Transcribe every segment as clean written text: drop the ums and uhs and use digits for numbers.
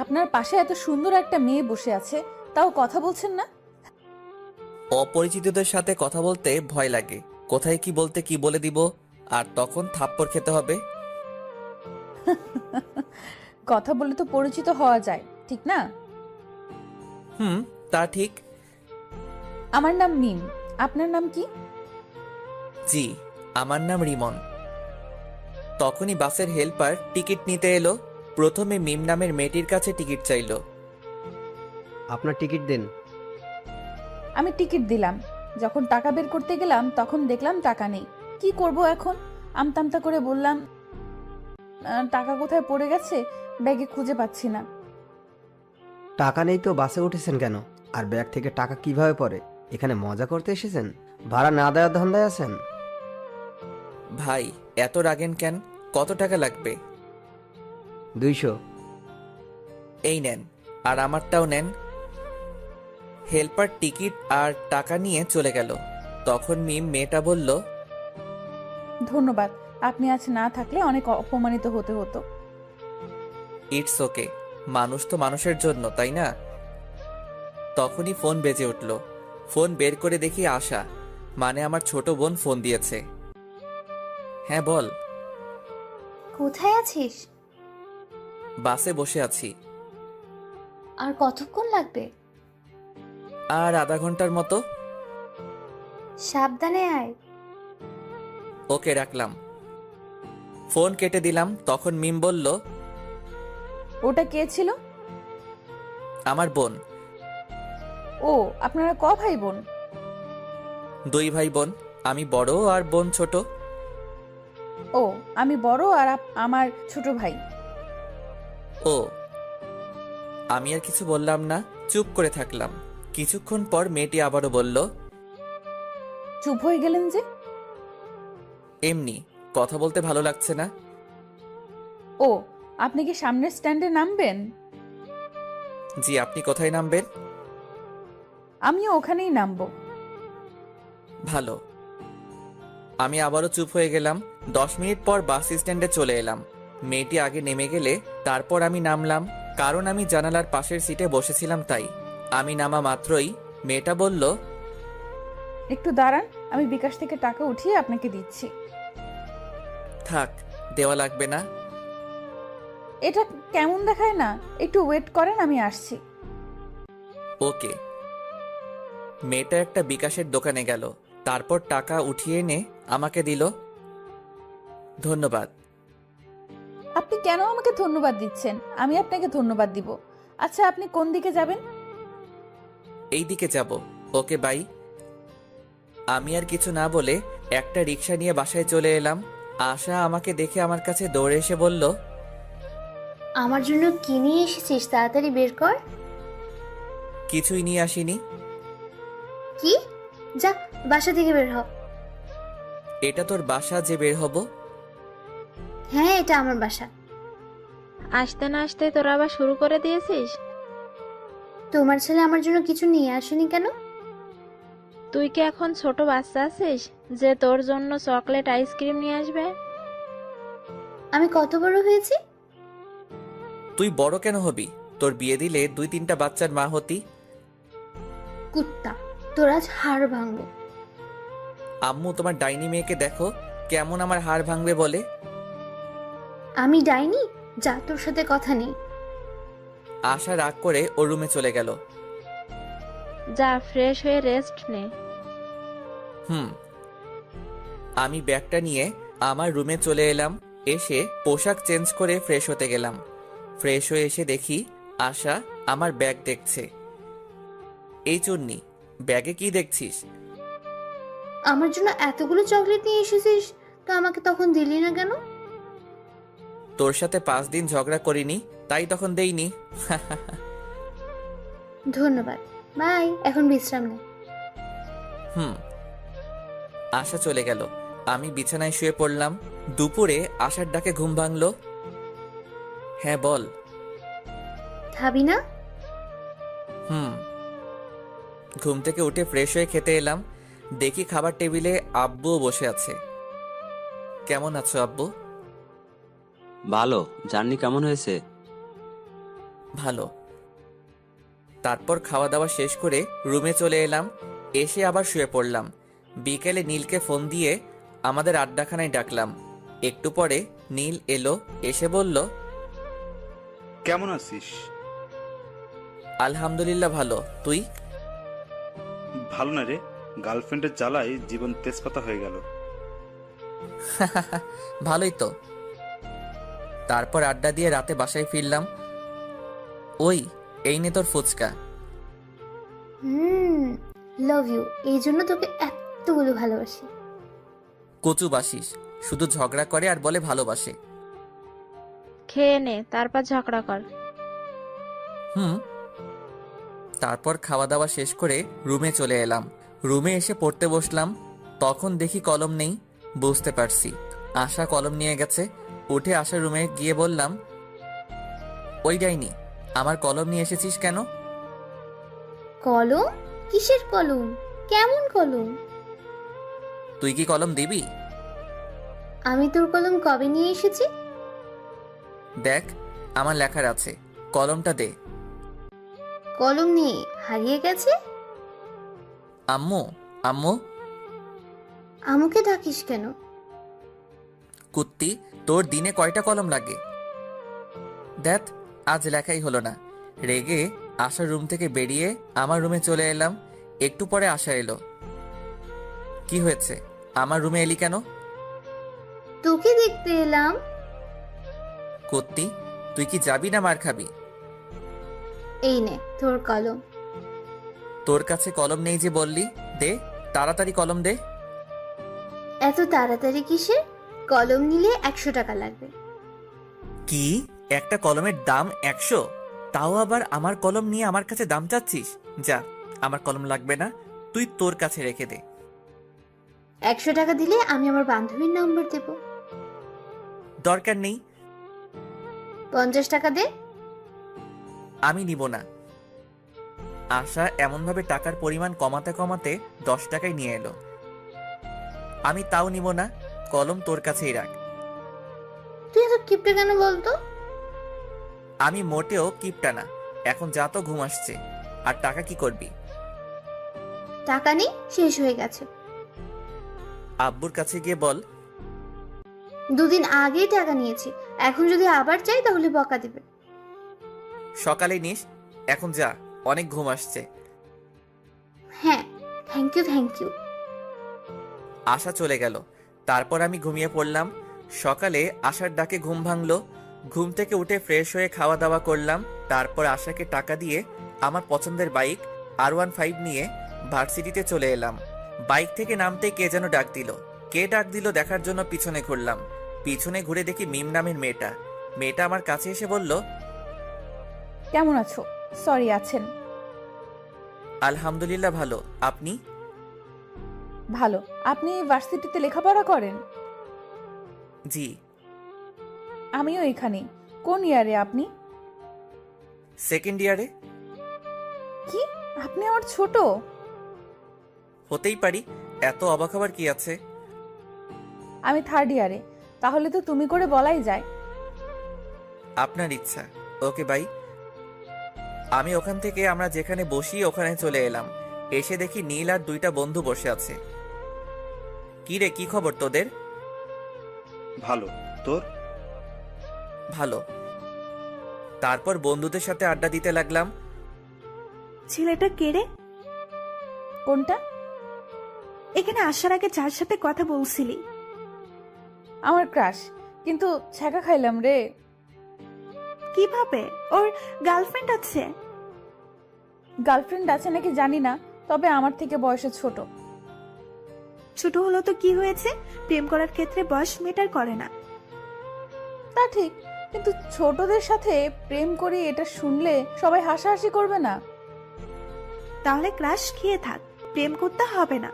আপনার পাশে এত সুন্দর একটা মেয়ে বসে আছে, তাও কথা বলছেন না? অপরিচিতদের সাথে কথা বলতে ভয় লাগে। কোথায় কি বলতে কি বলে দিব, আর তখন থাপ্পড় খেতে হবে। কথা বলে তো পরিচিত হওয়া যায়, ঠিক না? হুম, তা ঠিক। আমার নাম মিম। আপনার নাম কি? জি, আমার নাম রিমন। তখনই বাসের হেল্পার টিকিট নিতে এলো। প্রথমে মিম নামের মেয়েটির কাছে টিকিট চাইলো। আপনার টিকিট দিন। আমি টিকিট দিলাম। যখন টাকা বের করতে গেলাম তখন দেখলাম টাকা নেই। কি করব এখন? আমতামতা করে বললাম, টাকা কোথায় পড়ে গেছে, ব্যাগে খুঁজে পাচ্ছি না। টাকা নেই তো বাসে উঠেছেন কেন? আর ব্যাগ থেকে টাকা কিভাবে পড়ে? এখানে মজা করতে এসেছেন? ভাড়া না দেওয়ার ধান্দায় আছেন? ভাই, এত রাগেন কেন? কত টাকা লাগবে? 200। এই নেন, আর আমারটাও নেন। হেল্পার টিকিট আর টাকা নিয়ে চলে গেল। তখন মিম মেয়েটা বলল, ধন্যবাদ, আপনি আজ না থাকলে অনেক অপমানিত হতে হতো। ইটস ওকে, মানুষ তো মানুষের জন্য, তাই না? তখনই ফোন বেজে উঠল। ফোন বের করে দেখি আশা, মানে আমার ছোট বোন ফোন দিয়েছে। হ্যাঁ বল। কোথায় আছিস? বাসে বসে আছি। আর কতক্ষণ লাগবে? আর আধা ঘন্টার মতো। সাবধানে আয়। ওকে, রাখলাম। ফোন কেটে দিলাম। তখন মিম বলল, ওটা কে ছিল? আমার বোন। ও, আপনারা ক ভাই বোন? 2 ভাই বোন, আমি বড় আর বোন ছোট। ও, আমি বড় আর আমার ছোট ভাই। ও। আমি আর কিছু বললাম না, চুপ করে থাকলাম। কিছুক্ষণ পর মেয়েটি আবারও বলল, চুপ হয়ে গেলেন যে? এমনি, কথা বলতে ভালো লাগছে না। ও, আপনি কি সামনের স্ট্যান্ডে নামবেন? জি, আপনি কোথায় নামবেন? আমিও ওখানেই নামবো। ভালো। আমি আবারও চুপ হয়ে গেলাম। 10 মিনিট পর বাস স্ট্যান্ডে চলে এলাম। মেয়েটি আগে নেমে গেলে তারপর আমি নামলাম, কারণ আমি জানালার পাশের সিটে বসেছিলাম তাই। আমি নামা মাত্রই মেয়েটা বলল, একটু দাঁড়ান, আমি বিকাশ থেকে টাকা উঠিয়ে আপনাকে দিচ্ছি। থাক, দেওয়া লাগবে না। এটা কেমন দেখায় না? একটু ওয়েট করেন, আমি আসছি। ওকে। মেয়েটা একটা বিকাশের দোকানে গেল, তারপর টাকা উঠিয়ে এনে আমাকে দিল। ধন্যবাদ। আপনি কেন আমাকে ধন্যবাদ দিচ্ছেন? আমি আপনাকে ধন্যবাদ দিব। আচ্ছা, আপনি কোন দিকে যাবেন? এই দিকে যাব। ওকে, বাই। আমি আর কিছু না বলে একটা রিক্সা নিয়ে বাসায় চলে এলাম। আশা আমাকে দেখে আমার কাছে দৌড়ে এসে বলল, আমার জন্য কি নিয়ে এসেছিস তাড়াতাড়ি বের কর। কিছুই নিয়ে আসিনি। কি? যা, বাসা থেকে বের হ। এটা তোর বাসা যে বের হব? হ্যাঁ, এটা আমার বাসা। আসতে না আসতে তোরা আবার শুরু করে দিয়েছিস? তোমার ছেলে আমার জন্য কিছু নিয়ে আসেনি কেন? তুই কি এখন ছোট বাচ্চা আছিস যে তোর জন্য চকলেট আইসক্রিম নিয়ে আসবে? আমি কত বড় হয়েছি? তুই বড় কেন হবি? তোর বিয়ে দিলে 2-3টা বাচ্চার মা হতি। কুত্তা, তোর আজ হাড় ভাঙবো। আম্মু, তোমার ডাইনি মেয়েকে দেখো, কেমন আমার হাড় ভাঙবে বলে। আমি ডাইনি? যা, তোর সাথে কথা নেই। আশা রাগ করে ওর রুমে চলে গেল। যা, ফ্রেশ হয়ে রেস্ট নে। হুম। আমি ব্যাগটা নিয়ে আমার রুমে চলে এলাম। এসে পোশাক চেঞ্জ করে ফ্রেশ হতে গেলাম। ফ্রেশ হয়ে এসে দেখি আশা আমার ব্যাগ দেখছে। এই চুন্নি, ব্যাগে কি দেখছিস? আমার জন্য এতগুলো চকলেট নিয়ে এসেছিস, তো আমাকে তখন দিলি না কেন? তোর সাথে 5 দিন ঝগড়া করিনি, তাই তখন দেইনি। ধন্যবাদ, বাই। এখন বিশ্রাম নে। হুম। আশা চলে গেল। আমি বিছানায় শুয়ে পড়লাম। দুপুরে আশার ডাকে ঘুম ভাঙলো। হ্যাঁ বল। খাবি না? হুম। ঘুম থেকে উঠে ফ্রেশ হয়ে খেতে এলাম। দেখি খাবার টেবিলে আব্বুও বসে আছে। কেমন আছো আব্বু? ভালো। জার্নি কেমন হয়েছে? ভালো। তারপর খাওয়া দাওয়া শেষ করে রুমে চলে এলাম, এসে আবার শুয়ে পড়লাম। বিকেলে নীলকে ফোন দিয়ে আমাদের আড্ডাখানায় ডাকলাম। একটু পরে নীল এলো, এসে বলল, কেমন আছিস? আলহামদুলিল্লাহ ভালো, তুই? ভালো না রে, গার্লফ্রেন্ডের জ্বালায় জীবন তেজপাতা হয়ে গেল। ভালোই তো। তারপর আড্ডা দিয়ে রাতে বাসায় ফিরলাম। ওই, এই নে তোর ফুচকা। লাভ ইউ, এই জন্য তোকে এতগুলো ভালোবাসি। কচু বাসিস, শুধু ঝগড়া করে আর বলে ভালোবাসে। খেয়ে নে, তারপর ঝগড়া কর। হুম। তারপর খাওয়া দাওয়া শেষ করে রুমে চলে এলাম। রুমে এসে পড়তে বসলাম, তখন দেখি কলম নেই। বুঝতে পারছি আশা কলম নিয়ে গেছে। উঠে আশা রুমে গিয়ে বললাম, ওই ডাইনি, আমার কলম নিয়ে এসেছিস কেন? কলম? কিসের কলম? কেমন কলম? তুই কি কলম দিবি? আমি তোর কলম কবে নিয়ে এসেছি? দেখ, আমার লেখার আছে, কলমটা দে। কলম নেই, হারিয়ে গেছে। আম্মু, আম্মু। আমাকে ডাকিস কেন? কুত্তি, তোর দিনে কয়টা কলম লাগে? দেখ, আজ লেখাই হলো না। রেগে আশার রুম থেকে বেরিয়ে আমার রুমে চলে এলাম। একটু পরে আশা এলো। কি হয়েছে, আমার রুমে এলি কেন? তোকে দেখতে এলাম। কুত্তি, তুই কি যাবি না মার খাবি? এই নে তোর কলম। তোর কাছে কলম নেই যে বললি, দে তাড়াতাড়ি কলম দে। এত তাড়াতাড়ি কিসের? কলম নিলে 100 টাকা লাগবে। কি, একটা কলমের দাম 100? তাও আবার আমার কলম নিয়ে আমার কাছে দাম চাচ্ছিস? যা, আমার কলম লাগবে না, তুই তোর কাছে রেখে দে। 100 টাকা দিলে আমি আমার বান্ধবীর নম্বর দেব। দরকার নেই। 50 টাকা দে। আমি নিব না। আশা এমনভাবে টাকার পরিমাণ কমাতে কমাতে 10 টাকায় নিয়ে এলো। আমি তাও নিব না, কলম তোর কাছেই রাখ। তুই এত কিপটে কেন বলতো? আমি মোটেও কিপটা না। এখন যা, তো ঘুম আসছে। আর টাকা কি করবি? টাকা নেই, শেষ হয়ে গেছে। আব্বুর কাছে গিয়ে বল। 2 দিন আগেই টাকা নিয়েছি, এখন যদি আবার চাই তাহলে বকা দিবে। সকালে নিস, এখন যা, অনেক ঘুম আসছে। হ্যাঁ, থ্যাংক ইউ থ্যাংক ইউ। আশা চলে গেল। তারপর আমি ঘুমিয়ে পড়লাম। সকালে আশার ডাকে ঘুম ভাঙলো। ঘুম থেকে উঠে ফ্রেশ হয়ে খাওয়া দাওয়া করলাম। তারপর আশাকে টাকা দিয়ে আমার পছন্দের বাইক R15 নিয়ে ভার্সিটিতে চলে এলাম। বাইক থেকে নামতে কে যেন ডাক দিল। কে ডাক দিল দেখার জন্য পিছনে ঘুরলাম। পিছনে ঘুরে দেখি মিম নামের মেয়েটা। মেয়েটা আমার কাছে এসে বলল, কেমন আছো? সরি, আছেন? আলহামদুলিল্লাহ ভালো, আপনি? ভালো। আপনি ভার্সিটিতে লেখাপড়া করেন? জি। আমিও এখানে। কোন ইয়ারে আপনি? সেকেন্ড ইয়ারে। কি, আপনি আমার ছোট? হতেই পারি, এত অবাক হবার কি আছে? আমি থার্ড ইয়ারে। তাহলে তো তুমি করে বলাই যায়। আপনার ইচ্ছা। Okay bye. আমি ওখান থেকে আমরা যেখানে বসি ওখানে চলে এলাম। এসে দেখি নীল আর 2টা বন্ধু বসে আছে। কি রে, কি খবর তোদের? ভালো, তোর? ভালো। তারপর বন্ধুদের সাথে আড্ডা দিতে লাগলাম। ছেলেটা কে রে? কোনটা? এখানে আসার আগে যার সাথে কথা বলছিলি। আমার ক্রাশ, কিন্তু ছ্যাঁকা খাইলাম রে। কিভাবে? ওর গার্লফ্রেন্ড আছে? গার্লফ্রেন্ড আছে নাকি জানি না, তবে আমার থেকে বয়সে ছোট। ছোট হলো তো কি হয়েছে? প্রেম করার ক্ষেত্রে বয়স ম্যাটার করে না। তা ঠিক, কিন্তু ছোটদের সাথে প্রেম করি এটা শুনলে সবাই হাসাহাসি করবে না? তাহলে ক্রাশ খেয়ে থাক, প্রেম করতে হবে না।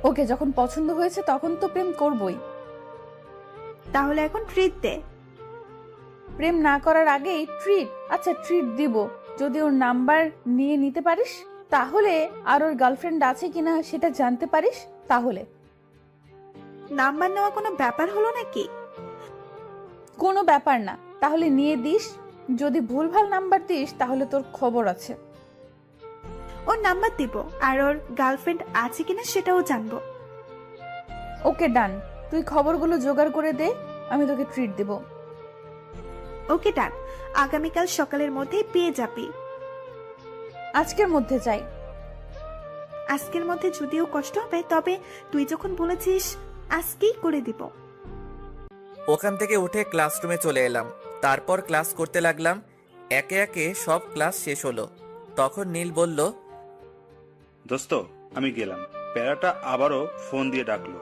ওকে যখন পছন্দ হয়েছে তখন তো প্রেম করবই। তাহলে এখন ট্রিট দে। প্রেম না করার আগেই ট্রিট? আচ্ছা, ট্রিট দিব যদি ওর নাম্বার নিয়ে নিতে পারিস, তাহলে আর ওর গার্লফ্রেন্ড আছে কিনা সেটা জানতে পারিস তাহলে। নাম্বার নেওয়া কোনো ব্যাপার হলো নাকি? কোনো ব্যাপার না, তাহলে নিয়ে দিস। যদি ভুলভাল নাম্বার দিস তাহলে তোর খবর আছে। ওর নাম্বার দিব, আর ওর গার্লফ্রেন্ড আছে কিনা সেটাও জানবো। ওকে ডান, তুই খবরগুলো জোগাড় করে দে, আমি তোকে ট্রিট দেব। ওকে ডান, আগামীকাল সকালের মধ্যেই পেয়ে যাবি। আজকের মধ্যে চাই। আজকের মধ্যে যদিও কষ্ট হবে, তবে তুই যখন বলেছিস আজকেই করে দিব। ওখান থেকে উঠে ক্লাসরুমে চলে এলাম। তারপর ক্লাস করতে লাগলাম। একে একে সব ক্লাস শেষ হলো। তখন নীল বলল, দোস্ত আমি গেলাম। প্যারাটা আবারও ফোন দিয়ে ডাকলো।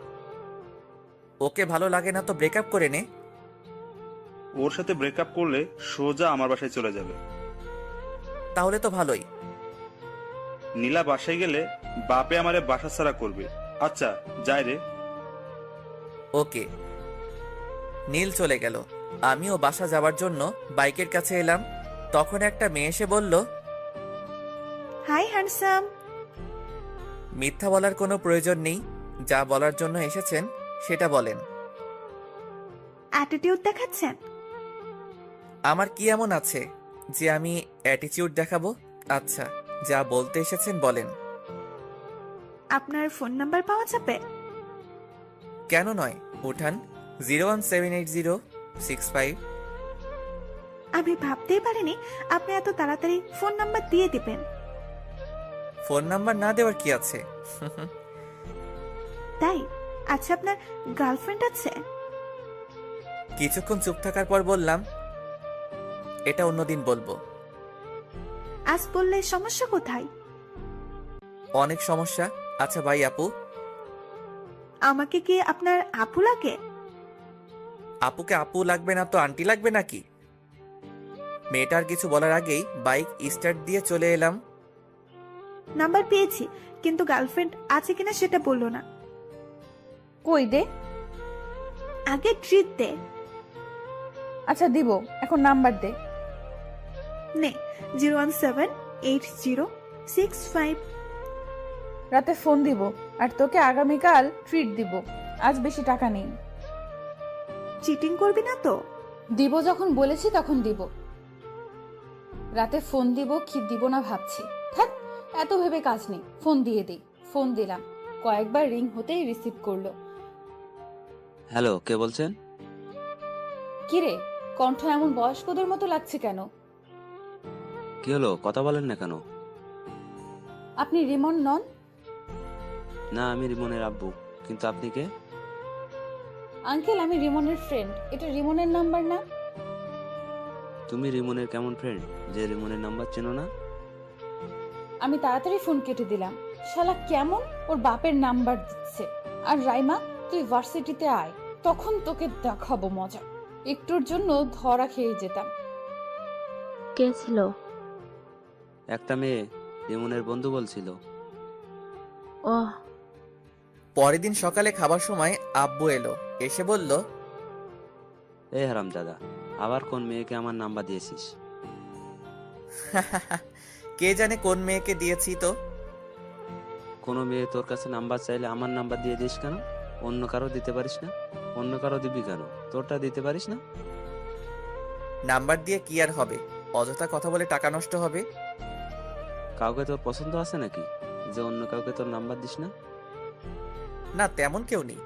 ওকে ভালো লাগে না তো ব্রেকআপ করে নে। ওর সাথে ব্রেকআপ করলে সোজা আমার বাসায় চলে যাবে। তাহলে তো ভালোই। নীলা বাসায় গেলে বাপে আমারে বাসা ছাড়া করবে। আচ্ছা যাই রে। ওকে। নীল চলে গেল। আমিও বাসা যাওয়ার জন্য বাইকের কাছে এলাম। তখন একটা মেয়ে এসে বলল, হাই হ্যান্ডসাম। মিথ্যা বলার কোনো প্রয়োজন নেই, যা বলার জন্য এসেছেন সেটা বলেন। অ্যাটিটিউড দেখাচ্ছেন? আমার কি এমন আছে যে আমি অ্যাটিটিউড দেখাবো? আচ্ছা, যা বলতে এসেছেন বলেন। আপনার ফোন নাম্বার পাওয়া যাবে? কেন নয়, উঠান। 0178065। আমি ভাবতেই পারিনি আপনি এত তাড়াতাড়ি ফোন নাম্বার দিয়ে দিবেন। ফোন নাম্বার না দেওয়ার কি আছে? তাই? আচ্ছা, আপনার গার্লফ্রেন্ড আছে? কিছুক্ষণ চুপ থাকার পর বললাম, এটা অন্যদিন বলবো। আজ বললে সমস্যা কোথায়? অনেক সমস্যা। আচ্ছা ভাই আপু। আমাকে কি আপনার আপু লাগে? আপুকে আপু লাগবে না তো আন্টি লাগবে নাকি? মেয়েটার কিছু বলার আগেই বাইক স্টার্ট দিয়ে চলে এলাম। নাম্বার পেয়েছি, কিন্তু গার্লফ্রেন্ড আছে কিনা সেটা বললো না। কই দে। আগে ট্রিট দে। আচ্ছা দিব, এখন নাম্বার দে। নে, 0178065। রাতে ফোন দিব, আর তোকে আগামীকাল ট্রিট দিব। আজ বেশি টাকা নেই। চিটিং করবি না তো? দিব যখন বলেছি তখন দিব। রাতে ফোন দিব কি দিব না ভাবছি। থাক, এত ভেবে কাজ নেই, ফোন দিয়ে দিই। ফোন দিলাম, কয়েকবার রিং হতেই রিসিভ করলো। হ্যালো, কে বলছেন? কিরে, কণ্ঠ এমন বয়স্কদের মতো লাগছে কেন? কি হলো, কথা বলেন না কেন? আপনি রিমন নন? না, আমি রিমনের আব্বু। কিন্তু আপনি কে? আঙ্কেল, আমি রিমনের ফ্রেন্ড। এটা রিমনের নাম্বার না? তুমি রিমনের কেমন ফ্রেন্ড যে রিমনের নাম্বার চেনো না? আমি তাড়াতাড়ি ফোন কেটে দিলাম। শালা কেমন ওর বাপের নাম্বার দিচ্ছে। আর রাইমা, তুই ভার্সিটিতে আয়, তখন তোকে দেখাবো মজা। একটুর জন্য ধরা খেয়ে যেতাম। কে ছিল? একটা মেয়ে, রিমনের বন্ধু বলছিল। ওহ, পরের দিন সকালে খাবার সময় আব্বু এলো। এসে বলল, এই হারামজাদা, আবার কোন মেয়েকে আমার নাম্বার দিয়েছিস? কে জানে কোন মেয়েকে দিয়েছি তো। কোনো মেয়ে তোর কাছে নাম্বার চাইলে আমার নাম্বার দিয়ে দিস কেন? অন্য কারো দিতে পারিস না? অন্য কারো দিবি কেন? তোরটা দিতে পারিস না? নাম্বার দিয়ে কি আর হবে? অযথা কথা বলে টাকা নষ্ট হবে। কাউকে তোর পছন্দ আছে নাকি যে অন্য কাউকে তোর নাম্বার দিস না? না, তেমন কেউ নেই।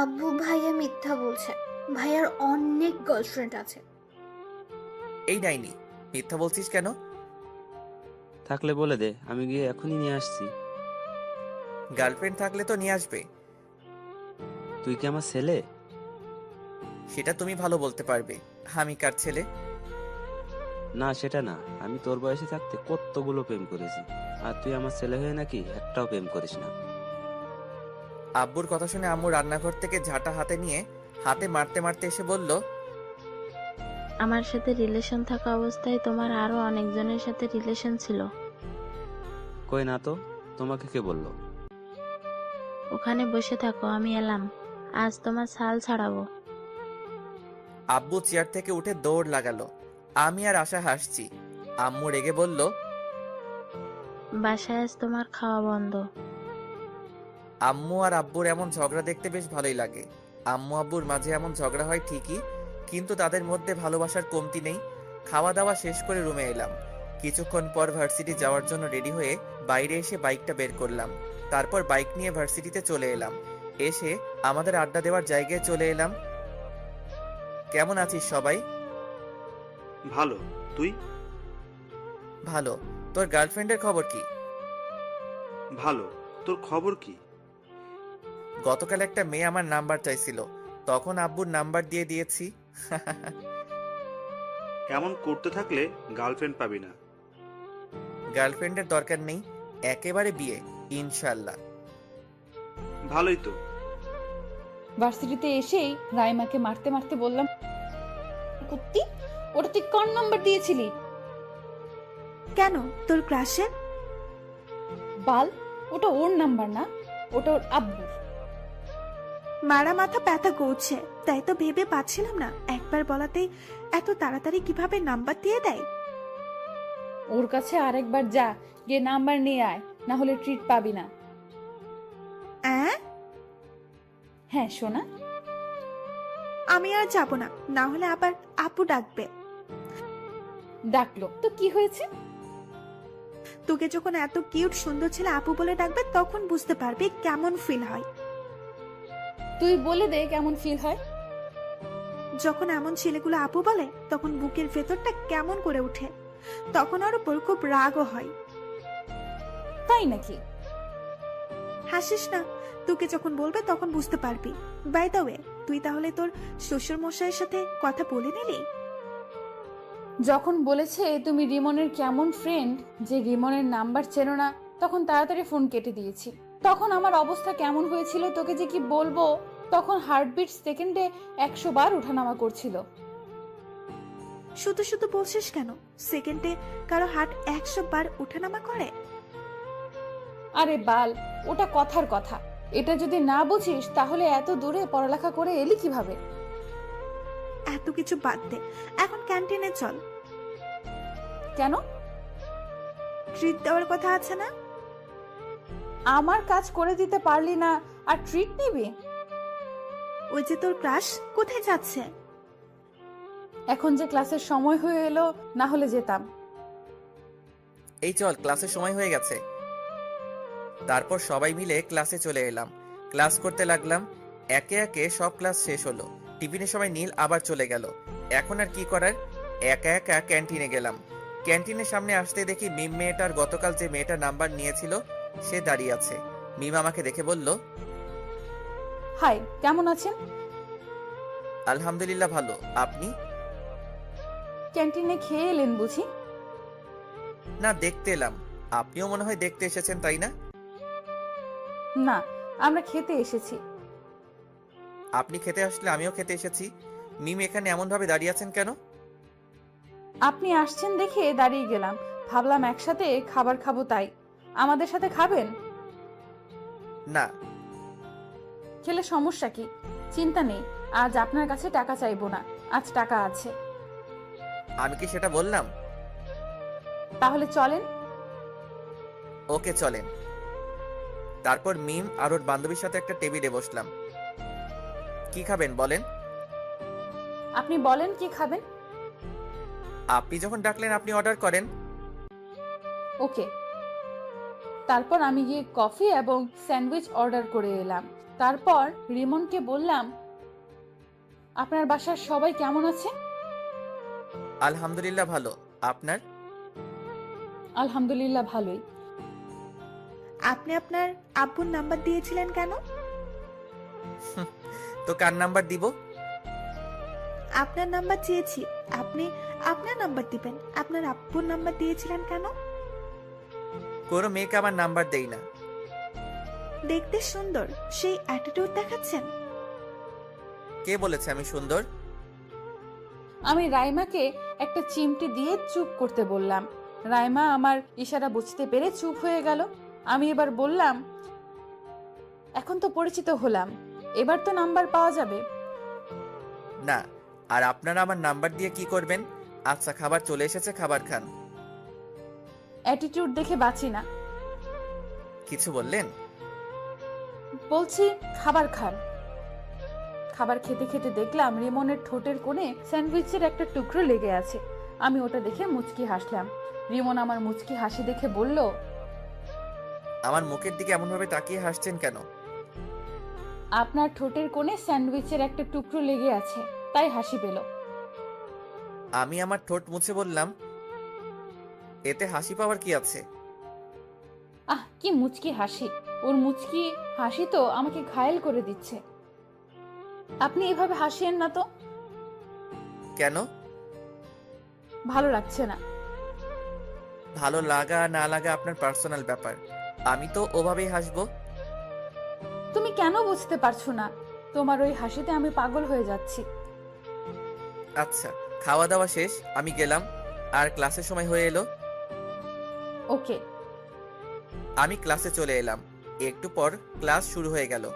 আব্বু ভাইয়া মিথ্যা বলছে। ভাইয়ার অনেক গার্লফ্রেন্ড আছে। এই নাইনি, মিথ্যা বলছিস কেন? থাকলে বলে দে, আমি গিয়ে এখনই নিয়ে আসছি। গার্লফ্রেন্ড থাকলে তো নিয়ে আসবে। তুই কি আমার ছেলে? সেটা তুমি ভালো বলতে পারবে। আমি কার ছেলে? না, সেটা না। আমি তোর বয়সে থাকতে কতগুলো প্রেম করেছি, আর তুই আমার ছেলে হয়ে নাকি একটাও প্রেম করিস না। আব্বুর কথা শুনে আম্মু রান্নাঘর থেকে ঝাঁটা হাতে নিয়ে হাতে মারতে মারতে এসে বলল, আমার সাথে রিলেশন থাকা অবস্থায় তোমার আরো অনেকজনের সাথে রিলেশন ছিল। কই না তো, তোমাকে কে বললো? ওখানে বসে থাকো, আমি এলাম। আজ তোমার ছাল ছাড়াবো। আব্বু চেয়ার থেকে উঠে দৌড় লাগালো। আমি আর আশা হাসছি। আম্মু রেগে বলল, বাসায় আজ তোমার খাওয়া বন্ধ। আম্মু আর আব্বুর এমন ঝগড়া দেখতে বেশ ভালোই লাগে। আম্মু আব্বুর মাঝে এমন ঝগড়া হয় ঠিকই, কিন্তু তাদের মধ্যে ভালোবাসার কমতি নেই। খাওয়া দাওয়া শেষ করে রুমে এলাম। কিছুক্ষণ পর ভার্সিটি যাওয়ার জন্য রেডি হয়ে বাইরে এসে বাইকটা বের করলাম। তারপর বাইক নিয়ে ভার্সিটিতে চলে এলাম। এসে আমাদের আড্ডা দেওয়ার জায়গায় চলে এলাম। কেমন আছিস সবাই? ভালো। তুই? ভালো। তোর গার্লফ্রেন্ডের খবর কি? ভালো। তোর খবর কি? গতকাল একটা মেয়ে আমার নাম্বার চাইছিল, তখন আব্বুর নাম্বার দিয়ে দিয়েছি। এমন করতে থাকলে গার্লফ্রেন্ড পাবি না। গার্লফ্রেন্ডের দরকার নেই, একেবারে বিয়ে ইনশাল্লাহ। ভালোই তো। ভার্সিটিতে এসেই রাইমাকে মারতে মারতে বললাম, কুত্তি, ওটা তুই কোন নাম্বার দিয়েছিলি? কেন, তোর ক্রাশের? বাল, ওটা ওর নাম্বার না, ওটা ওর আব্বুর। মারা মাথা ব্যথা করছে, তাই তো ভেবে পাচ্ছিলাম না একবার বলাতেই এত তাড়াতাড়ি কিভাবে নাম্বার দিয়ে দেয়। ওর কাছে আরেকবার যা, গিয়ে নাম্বার নিয়ে আয়, না হলে ট্রিট পাবি না। হ্যাঁ সোনা। আমি আর যাব না, না হলে আবার আপু ডাকবে। ডাকলো তো কি হয়েছে? তোকে যখন এত কিউট সুন্দর ছেলে আপু বলে ডাকবে তখন বুঝতে পারবি কেমন ফিল হয়। তুই বলে দে কেমন ফিল হয়। যখন এমন ছেলেগুলো আপু বলে তখন বুকের ভেতরটা কেমন করে ওঠে, তখন ওর উপর খুব রাগও হয়। তাই নাকি? হাসিস না, তোকে যখন বলবে তখন বুঝতে পারবি। বাই দ্য ওয়ে, তুই তাহলে তোর শ্বশুর মশাইয়ের সাথে কথা বলে নিলি? যখন বলেছে তুমি রিমনের কেমন ফ্রেন্ড, যে রিমনের নাম্বার চেনো না, তখন তাড়াতাড়ি ফোন কেটে দিয়েছি। তখন আমার অবস্থা কেমন হয়েছিল তোকে যে কি বলবো। তখন হার্টবিট সেকেন্ডে 100 বার ওঠানামা করছিল। শুধু শুধু বলছিস কেন? সেকেন্ডে কারো হার্ট 100 বার ওঠানামা করে? আরে বাল, ওটা কথার কথা। এটা যদি না বুঝিস তাহলে এত দূরে পড়ালেখা করে এলি কিভাবে? এত কিছু বাদ দে, এখন ক্যান্টিনে চল। কেন? ট্রিট দেওয়ার কথা আছে না? আমার কাজ করে দিতে পারলি না আর ট্রিট নিবি? ওই যে তোর ক্রাশ কোথায় যাচ্ছে? এখন যে ক্লাসের সময় হয়ে এলো, না হলে যেতাম। এই চল, ক্লাসের সময় হয়ে গেছে। তারপর সবাই মিলে ক্লাসে চলে এলাম। ক্লাস করতে লাগলাম। একে একে সব ক্লাস শেষ হলো। টিফিনের সময় নীল আবার চলে গেল। এখন আর কি করার, একা একা ক্যান্টিনে গেলাম। ক্যান্টিনের সামনে আসতে দেখি মিম মেয়েটার গতকাল যে মেয়েটার নাম্বার নিয়েছিল সে দাঁড়িয়ে আছে। মিম আমাকে দেখে বলল, হাই, কেমন আছেন? আলহামদুলিল্লাহ ভালো, আপনি? ক্যান্টিনে খেয়ে এলেন বুঝি? না, দেখতে এলাম। আপনিও মনে হয় দেখতে এসেছেন, তাই না? না, আমরা খেতে এসেছি। আপনি খেতে আসলে আমিও খেতে এসেছি। মিম এখানে এমন ভাবে দাঁড়িয়ে আছেন কেন? আপনি আসছেন দেখে দাঁড়িয়ে গেলাম, ভাবলাম একসাথে খাবার খাবো তাই। আমাদের সাথে খাবেন? না। খেলে সমস্যা কি? চিন্তা নেই, আজ আপনার কাছে টাকা চাইবো না, আজ টাকা আছে। আমি কি সেটা বললাম? তাহলে চলেন। ওকে চলেন। তারপর মিম আর ওর বান্ধবীর সাথে একটা টেবিলে বসলাম। কি খাবেন বলেন? আপনি বলেন কি খাবেন? আপনি যখন ডাকলেন আপনি অর্ডার করেন। ওকে। তারপর আমি গিয়ে কফি এবং স্যান্ডউইচ অর্ডার করে এলাম। তারপর রিমনকে বললাম, আপনার বাসার সবাই কেমন আছে? আলহামদুলিল্লাহ ভালো, আপনার? আলহামদুলিল্লাহ ভালোই। আপনি আপনার আব্বুর নাম্বার দিয়েছিলেন কেন? তো কার নাম্বার দিব? আপনার নাম্বার চেয়েছি, আপনি আপনার নাম্বার দিবেন। আপনার আব্বুর নাম্বার দিয়েছিলেন কেন? কোনো মেয়েকে আমার নাম্বার দেই না। দেখতে সুন্দর, সেই অ্যাটিটিউড দেখাচ্ছেন। কে বলেছে আমি সুন্দর? আমি রাইমাকে একটা চিমটি দিয়ে চুপ করতে বললাম। রাইমা আমার ইশারা বুঝতে পেরে চুপ হয়ে গেল। আমি এবার বললাম, এখন তো পরিচিত হলাম, এবার তো নাম্বার পাওয়া যাবে। না। আর আপনারা আমার নাম্বার দিয়ে কি করবেন? আচ্ছা, খাবার চলে এসেছে, খাবার খান। অ্যাটিটিউড দেখে বাঁচি না। কিছু বললেন? বলছি খাবার খান। খাবার খেতে খেতে দেখলাম রিমনের ঠোঁটের কোণে স্যান্ডউইচের একটা টুকরো লেগে আছে। আমি ওটা দেখে মুচকি হাসলাম। রিমন আমার মুচকি হাসি দেখে বলল, আমার মুখের দিকে এমনভাবে তাকিয়ে হাসছেন কেন? আপনার ঠোঁটের কোণে স্যান্ডউইচের একটা টুকরো লেগে আছে, তাই হাসি পেল। আমি আমার ঠোঁট মুছে বললাম, এতে হাসি পাওয়ার কি আছে? আহ, কি মুচকি হাসি! ওর মুচকি হাসি তো আমাকে ঘায়েল করে দিচ্ছে। আপনি এভাবে হাসিয়েন না তো। কেন? ভালো লাগছে না। ভালো লাগা না লাগা আপনার পার্সোনাল ব্যাপার। আমি তো ওভাবেই হাসবো। তুমি কেন বুঝতে পারছো না? তোমার ওই হাসিতে আমি পাগল হয়ে যাচ্ছি। আচ্ছা, খাওয়া দাওয়া শেষ, আমি গেলাম। আর ক্লাসের সময় হয়ে এলো। ওকে। আমি ক্লাসে চলে এলাম। একটু পর ক্লাস শুরু হয়ে গেল।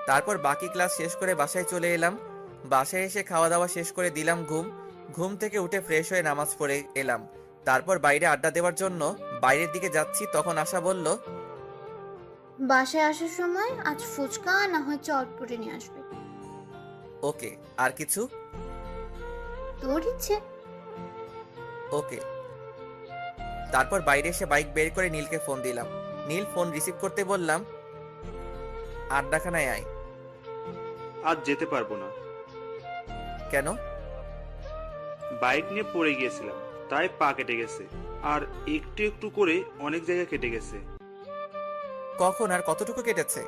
তারপর বাকি ক্লাস শেষ করে বাসায় চলে এলাম। বাসায় এসে খাওয়া দাওয়া শেষ করে দিলাম ঘুম। ঘুম থেকে উঠে ফ্রেশ হয়ে নামাজ পড়ে এলাম। তারপর বাইরে আড্ডা দেওয়ার জন্য বাইরের দিকে যাচ্ছি, তখন আশা বলল, বাসায় আসার সময় আজ ফুচকা না হয় চটপটি নিয়ে আসবে। ওকে। আর কিছু? তোর ইচ্ছে। ওকে। তারপর বাইরে এসে বাইক বের করে নীলকে ফোন দিলাম। নীল ফোন রিসিভ করতে বললাম, আড্ডাখানায় আয়। আজ যেতে পারবো না। কেন? বাইক নিয়ে পড়ে গিয়েছিলাম, তাই পা কেটে গেছে। আর একটু একটু করে অনেক জায়গায় কেটে গেছে। কখন আর কতটুকু কেটেছে?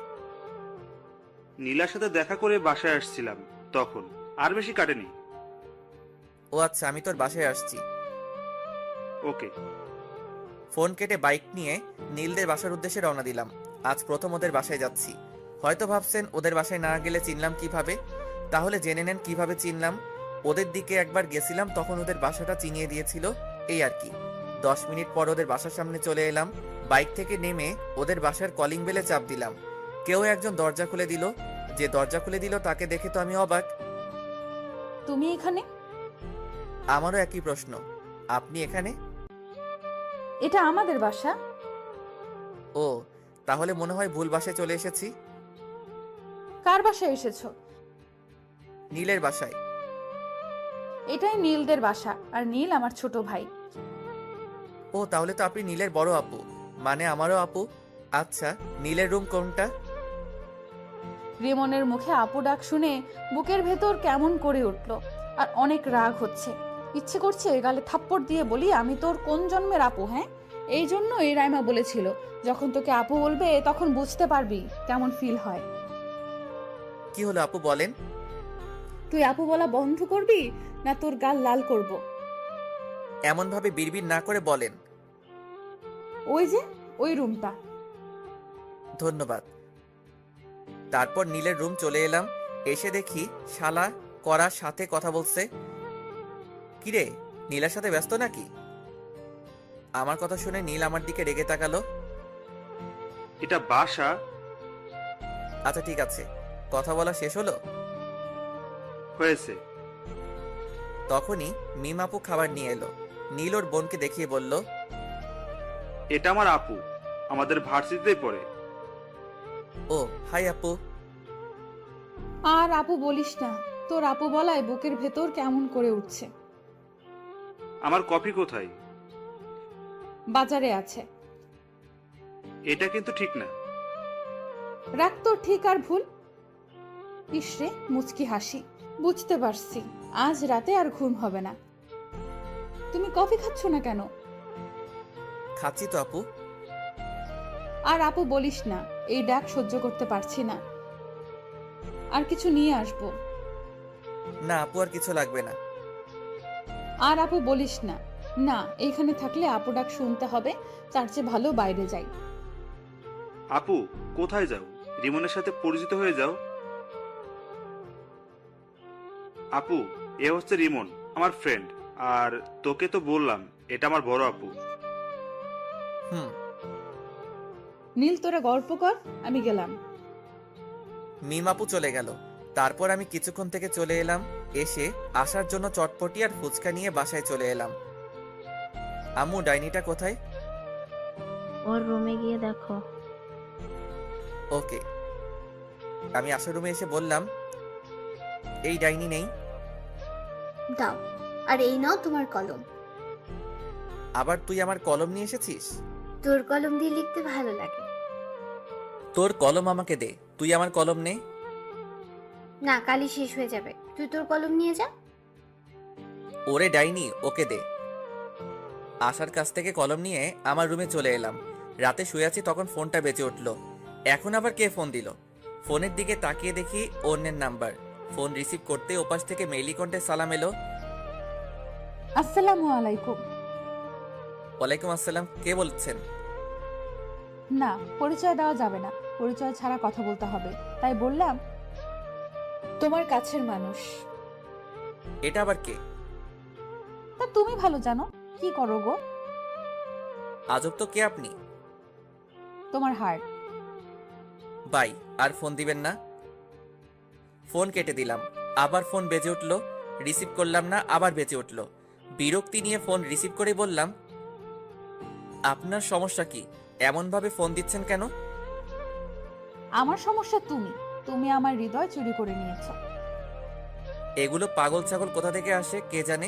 নীলার সাথে দেখা করে বাসায় আসছিলাম তখন। আর বেশি কাটেনি। ও আচ্ছা, আমি তোর বাসায় আসছি। ওকে। ফোন কেটে বাইক নিয়ে নীলদের বাসার উদ্দেশ্যে রওনা দিলাম। আজ প্রথম ওদের বাসায় যাচ্ছি। হয়তো ভাবছেন ওদের বাসায় না গেলে চিনলাম কিভাবে। তাহলে জেনে নেন কিভাবে চিনলাম। ওদের দিকে একবার গেছিলাম, তখন ওদের বাসাটা চিনিয়ে দিয়েছিল, এই আর কি। 10 মিনিট পর ওদের বাসার সামনে চলে এলাম। বাইক থেকে নেমে ওদের বাসার কলিং বেলে চাপ দিলাম। কেউ একজন দরজা খুলে দিল। যে দরজা খুলে দিল তাকে দেখে তো আমি অবাক। তুমি এখানে? আমারও একই প্রশ্ন। আপনি এখানে? এটা আমাদের বাসা। ও, তাহলে মনে হয় ভুল বাসায় চলে এসেছি। কার বাসায় এসেছো? নীলের বাসায়। এটাই নীলদের বাসা, আর নীল আমার ছোট ভাই। ও, তাহলে তো আপনি নীলের বড় আপু, মানে আমারও আপু। আচ্ছা, নীলের রুম কোনটা? রিমনের মুখে আপু ডাক শুনে বুকের ভেতর কেমন করে উঠল, আর অনেক রাগ হচ্ছে। ইচ্ছে করছে গালে থাপ্পড় দিয়ে বলি, আমি তোর কোন জন্মের আপু? হ্যাঁ, এই জন্য এই রাইমা বলেছিল, যখন তোকে আপু বলবে তখন বুঝতে পারবি কেমন ফিল হয়। কি হলো আপু, বলেন। তুই আপু বলা বন্ধ করবি না তোর গাল লাল করব? এমন ভাবে বিড়বিড় না করে বলেন। ওই যে ওই রুমটা। ধন্যবাদ। তারপর নীলের রুম চলে এলাম। এসে দেখি শালা করার সাথে কথা বলছে। কিরে, নীলার সাথে ব্যস্ত নাকি? আমার কথা শুনে নীল আমার দিকে রেগে তাকালো। এটা বাসা। আচ্ছা ঠিক আছে, কথা বলা শেষ হলো? হয়েছে। তখনই মিম আপু খাবার নিয়ে এলো। নীল ওর বোনকে দেখিয়ে বলল, এটা আমার আপু, আমাদের ভার্সিটিতেই পড়ে। ও হাই আপু। আর আপু বলিস না, তোর আপু বলায় বুকের ভেতর কেমন করে উঠছে। আমার কপি কোথায়? বাজারে আছে। এটা কিন্তু ঠিক না। রাখ তোর ঠিক আর ভুল। ইসরে মুচকি হাসি। বুঝতে পারছি আজ রাতে আর ঘুম হবে না। তুমি কফি খাচ্ছ না কেন? খাচ্ছি তো আপু। আর আপু বলিস না, এই ডাক সহ্য করতে পারছি না। আর কিছু নিয়ে আসবো? না আপু, আর কিছু লাগবে না। আর আপু বলিস না। না, এইখানে থাকলে আপু ডাক শুনতে হবে, তার চেয়ে ভালো বাইরে যাই। আপু, কোথায় যাও? রিমনের সাথে পরিচিত হয়ে যাও। আপু, এ হচ্ছে রিমন, আমার ফ্রেন্ড। আর তোকে তো বললাম এটা আমার বড় আপু। হুম। নীল তোরা গল্প কর, আমি গেলাম। মিম আপু চলে গেল। তারপর আমি কিছুক্ষণ থেকে চলে এলাম। এসে আসার জন্য চটপটি আর ফুচকা নিয়ে বাসায় চলে এলাম। আম্মু, ডাইনিটা কোথায়? ওর রুমে গিয়ে দেখো। ওকে। আমি আসার রুমে এসে বললাম, এই ডাইনি নেই। দাও, আর এই নাও তোমার কলম। আবার তুই আমার কলম নিয়ে এসেছিস? তোর কলম দিয়ে লিখতে ভালো লাগে। তোর কলম আমাকে দে, তুই আমার কলম নে। না, কালই শেষ হয়ে যাবে, তুই তোর কলম নিয়ে যা। ওরে ডাইনি, ওকে দে। আশার কাছ থেকে কলম নিয়ে আমার রুমে চলে এলাম। রাতে শুয়ে আছি, তখন ফোনটা বেজে উঠল। এখন আবার কে ফোন দিল? ফোনের দিকে তাকিয়ে দেখি অন্যের নাম্বার। ফোন রিসিভ করতে ওপাশ থেকে মেইলি কণ্ঠে সালাম এলো। আসসালামু আলাইকুম। ওয়ালাইকুম আসসালাম, কে বলছেন? না, পরিচয় দেওয়া যাবে না, পরিচয় ছাড়া কথা বলতে হবে, তাই বললাম তোমার কাছের মানুষ। এটা আবার কে? তা তুমি ভালো জানো। কি করো গো? আজব তো, কে আপনি? তোমার হার্ট। বাই, আর ফোন দিবেন না। ফোন কেটে দিলাম। আবার ফোন বেজে উঠল, রিসিভ করলাম না, আবার বেজে উঠল। বিরক্তি নিয়ে ফোন রিসিভ করে বললাম, আপনার সমস্যা কি? এমনভাবে ফোন দিচ্ছেন কেন? আমার সমস্যা তুমি, তুমি আমার হৃদয় চুরি করে নিয়েছো। এগুলো পাগল ছাগল কোথা থেকে আসে কে জানে।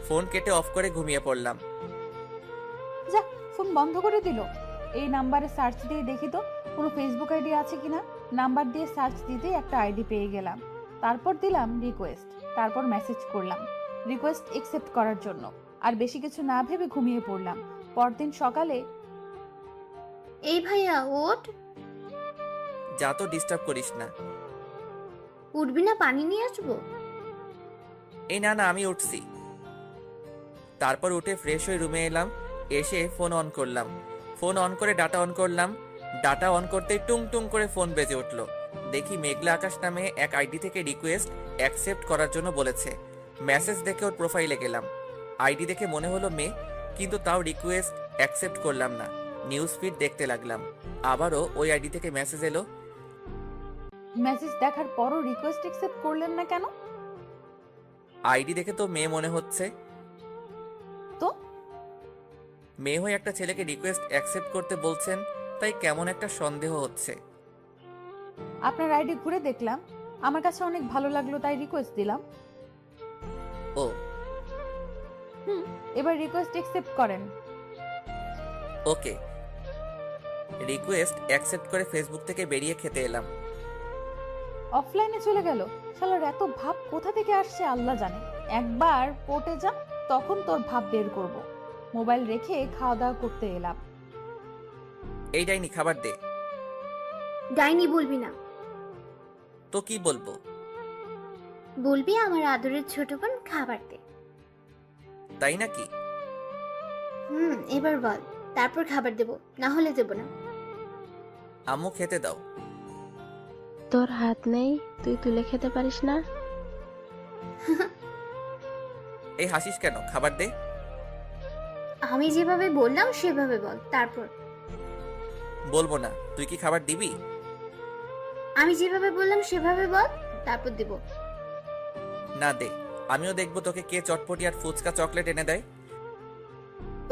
ফোন কেটে অফ করে ঘুমিয়ে পড়লাম। যা, ফোন বন্ধ করে দিল। এই নাম্বারে সার্চ দিয়ে দেখি তো কোনো ফেসবুক আইডি আছে কিনা। নাম্বার দিয়ে সার্চ দিতেই একটা আইডি পেয়ে গেলাম। তারপর দিলাম রিকোয়েস্ট, তারপর মেসেজ করলাম রিকোয়েস্ট একসেপ্ট করার জন্য। আর বেশি কিছু না ভেবে ঘুমিয়ে পড়লাম। পরদিন সকালে এই ভাইয়া ওঠ। যা তো, ডিস্টার্ব করিস না। উঠবি না? পানি নিয়ে আসবো। এই না না, আমি উঠছি। তারপর উঠে ফ্রেশ হয়ে রুমে এলাম। এসে ফোন অন করলাম। ফোন অন করে ডাটা অন করলাম। ডাটা অন করতেই টুং টুং করে ফোন বেজে উঠল। দেখি মেঘলা আকাশ নামে এক আইডি থেকে রিকোয়েস্ট অ্যাকসেপ্ট করার জন্য বলেছে। মেসেজ দেখে ওর প্রোফাইলে গেলাম। আইডি দেখে মনে হলো মেয়ে, কিন্তু তাও রিকোয়েস্ট অ্যাকসেপ্ট করলাম না। নিউজ ফিড দেখতে লাগলাম। আবারও ওই আইডি থেকে মেসেজ এলো। মেসেজ দেখার পরও রিকোয়েস্ট একসেপ্ট করলেন না কেন? আইডি দেখে তো মেয়ে মনে হচ্ছে। তো মেয়ে হয়ে একটা ছেলেকে রিকোয়েস্ট অ্যাকসেপ্ট করতে বলছেন, তাই কেমন একটা সন্দেহ হচ্ছে। আপনার আইডি ঘুরে দেখলাম, আমার কাছে অনেক ভালো লাগলো, তাই রিকোয়েস্ট দিলাম। ও, এবার রিকোয়েস্ট একসেপ্ট করেন। ওকে। রিকোয়েস্ট অ্যাকসেপ্ট করে ফেসবুক থেকে বেরিয়ে খেতে এলাম। অফলাইনে চলে গেল। শালার এত ভাব কোথা থেকে আসছে আল্লাহ জানে। একবার কোর্টে যা, তখন তোর ভাব বের করব। মোবাইল রেখে খাওয়া দাওয়া করতে এলাম। এই ডাইনি, খাবার দে। ডাইনি বলবি না। তো কি বলবো? বলবি আমার আদরের ছোট বোন খাবার দে। তাই নাকি? এবার বল, তারপর খাবার দেব, না হলে দেব না। আম্মু খেতে দাও। তোর হাত নেই, তুই তুলে খেতে পারিস না? এই হাসিস কেন? খাবার দে। আমি যেভাবে বললাম সেভাবে বল, তারপর। বলবো না। তুই কি খাবার দিবি? আমি যেভাবে বললাম সেভাবে বল, তারপর দেব। না, দে। আমিও দেখবো তোকে কে চটপটি আর ফুচকা চকলেট এনে দেয়।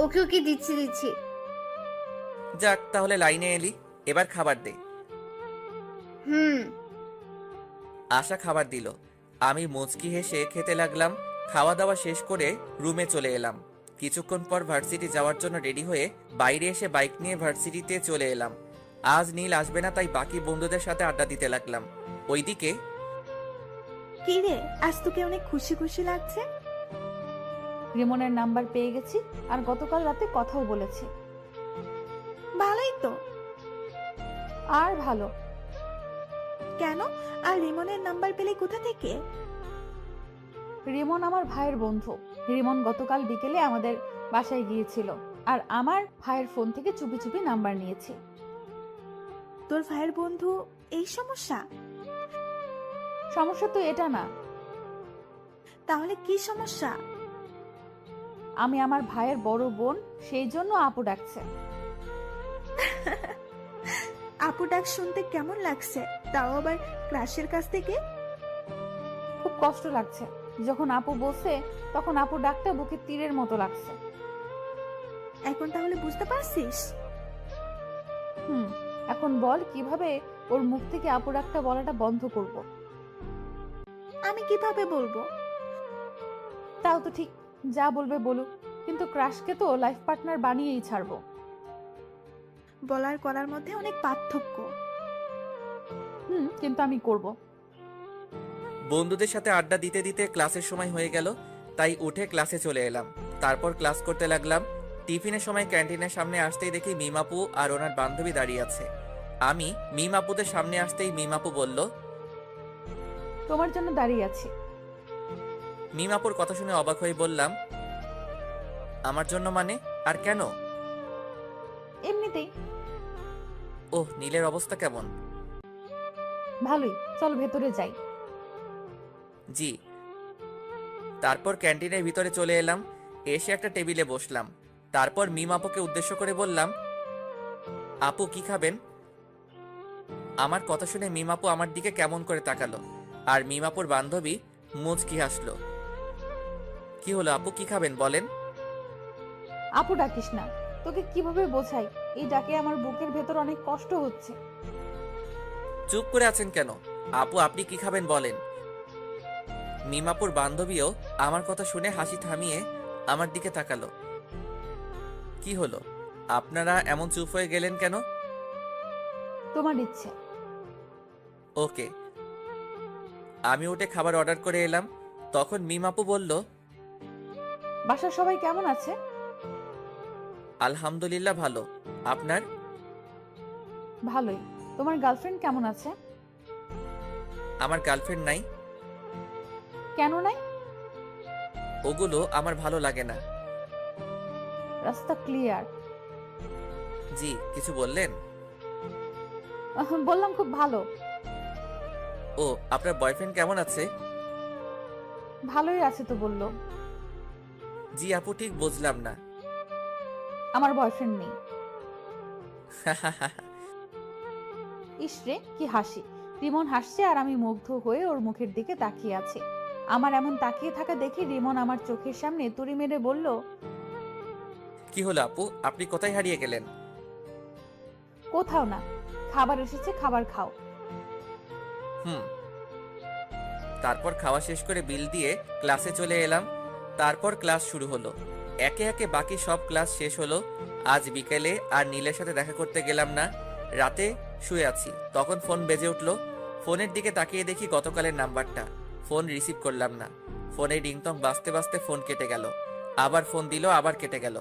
ওকে ওকে, দিচ্ছি। যাক, তাহলে লাইনে এলি। এবার খাবার দে। আশা খাবার দিল। আমি মুচকি হেসে খেতে লাগলাম। খাওয়া দাওয়া শেষ করে রুমে চলে এলাম। কিছুক্ষণ পর ভার্সিটি যাওয়ার জন্য রেডি হয়ে বাইরে এসে বাইক নিয়ে ভার্সিটিতে চলে এলাম। আজ নীল আসবে না, তাই বাকি বন্ধুদের সাথে আড্ডা দিতে লাগলাম। ওইদিকে কি রে, আজ তোকে অনেক খুশি খুশি লাগছে। রিমনের নাম্বার পেয়ে গেছি, আর গতকাল রাতে কথাও বলেছি। ভালোই তো। আর ভালো। কেন? আর রিমনের নাম্বার পেলে কোথা থেকে? রিমন আমার ভাইয়ের বন্ধু। রিমন গতকাল বিকেলে আমাদের বাসায় গিয়েছিল, আর আমার ভাইয়ের ফোন থেকে চুপি চুপি নাম্বার নিয়েছি। তোর ভাইয়ের বন্ধু এই সমস্যা? সমস্যা তো এটা না। তাহলে কি সমস্যা? আমি আমার ভাইয়ের বড় বোন, সেই জন্য আপু ডাকছে। আপু ডাক শুনতে কেমন লাগছে? তাও আবার ক্লাসের কাছ থেকে। খুব কষ্ট লাগছে। যখন আপু বলছে, তখন আপু ডাকটা বুকে তীরের মতো লাগছে। এখন তাহলে বুঝতে পারছিস? এখন বল কিভাবে ওর মুখ থেকে আপু ডাকটা বলাটা বন্ধ করব। আমি কিভাবে বলবো? তাও তো ঠিক, যা বলবে বলুক, কিন্তু ক্রাশকে তো লাইফ পার্টনার বানিয়েই ছাড়বো। বলার করার মধ্যে অনেক পার্থক্য। কিন্তু আমি করব। বন্ধুদের সাথে আড্ডা দিতে দিতে ক্লাসের সময় হয়ে গেল, তাই উঠে ক্লাসে চলে এলাম। তারপর ক্লাস করতে লাগলাম। টিফিনের সময় ক্যান্টিনের সামনে আসতেই দেখি মিমাপু আর ওনার বান্ধবী দাঁড়িয়ে আছে। আমি মিমাপুদের সামনে আসতেই মিমাপু বলল, তোমার জন্য দাঁড়িয়ে আছি। মিমাপুর কথা শুনে অবাক হয়ে বললাম, আমার জন্য মানে? আর কেন? এমনিতেই। ওহ, নীলের অবস্থা কেমন? ভালোই, চল ভেতরে যাই। জি। তারপর ক্যান্টিনের ভিতরে চলে এলাম, এসে একটা টেবিলে বসলাম। তারপর মিমাপুকে উদ্দেশ্য করে বললাম, আপু কি খাবেন? আমার কথা শুনে মিমাপু আমার দিকে কেমন করে তাকালো, আর মিমাপুর বান্ধবী মুচকি হাসলো। কি হলো আপু, কি খাবেন বলেন? আপু ডাকিস না, তোকে কিভাবে বোঝাই, এই ডাকে আমার বুকের ভেতর অনেক কষ্ট হচ্ছে। চুপ করে আছেন কেন? আপু আপনি কি খাবেন বলেন। মিমাপুর বান্ধবীও আমার কথা শুনে হাসি থামিয়ে আমার দিকে তাকালো। কি হলো, আপনারা এমন চুপ হয়ে গেলেন কেন? তোমার ইচ্ছে। ওকে। আমি উঠে খাবার অর্ডার করে এলাম। তখন মিমাপু বলল, বাসার সবাই কেমন আছে? আলহামদুলিল্লাহ ভালো। আপনার? ভালোই। তোমার গার্লফ্রেন্ড কেমন আছে? আমার গার্লফ্রেন্ড নাই। কেন নাই? ওগুলো আমার ভালো লাগে না। রাস্তা ক্লিয়ার। জি, কিছু বললেন? বললাম খুব ভালো। ও, আপনার বয়ফ্রেন্ড কেমন আছে? ভালোই আছে তো বললো। জি আপু, ঠিক বুঝলাম না। আমার বয়ফ্রেন্ড নেই। ইসরে কি হাসি! রিমন হাসছে আর আমি মুগ্ধ হয়ে ওর মুখের দিকে তাকিয়ে আছি। আমার এমন তাকিয়ে থাকা দেখে রিমন আমার চোখের সামনে তুড়ি মেরে বলল, কি হলো আপু, আপনি কোথায় হারিয়ে গেলেন? কোথাও না, খাবার এসেছে, খাবার খাও। হুম। তারপর খাওয়া শেষ করে বিল দিয়ে ক্লাসে চলে এলাম। তারপর ক্লাস শুরু হলো। একে একে বাকি সব ক্লাস শেষ হলো। আজ বিকেলে আর নীলের সাথে দেখা করতে গেলাম না। রাতে শুয়ে আছি, তখন ফোন বেজে উঠলো। ফোনের দিকে তাকিয়ে দেখি গতকালের নাম্বারটা। ফোন রিসিভ করলাম না। ফোনে রিংটং বাজতে বাজতে ফোন কেটে গেল। আবার ফোন দিল, আবার কেটে গেল।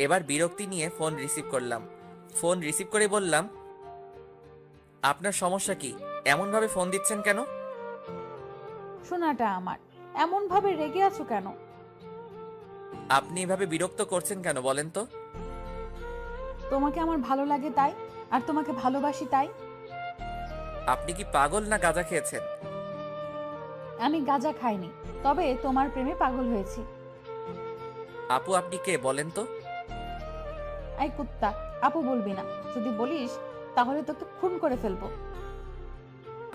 এবার বিরক্তি নিয়ে ফোন রিসিভ করলাম। ফোন রিসিভ করে বললাম, আপনার সমস্যা কি? এমনভাবে ফোন দিচ্ছেন কেন? শোনাটা আমার, এমন ভাবে রেগে আছো কেন? আপনি এভাবে বিরক্ত করছেন কেন বলেন তো? তোমাকে আমার ভালো লাগে তাই, আর তোমাকে ভালোবাসি তাই। আপনি কি পাগল না গাঁজা খেয়েছেন? আমি গাঁজা খাইনি, তবে তোমার প্রেমে পাগল হয়েছি। আপু আপনি কে বলেন তো? আই কুত্তা, আপু বলবি না, যদি বলিস তাহলে তোকে খুন করে ফেলবো।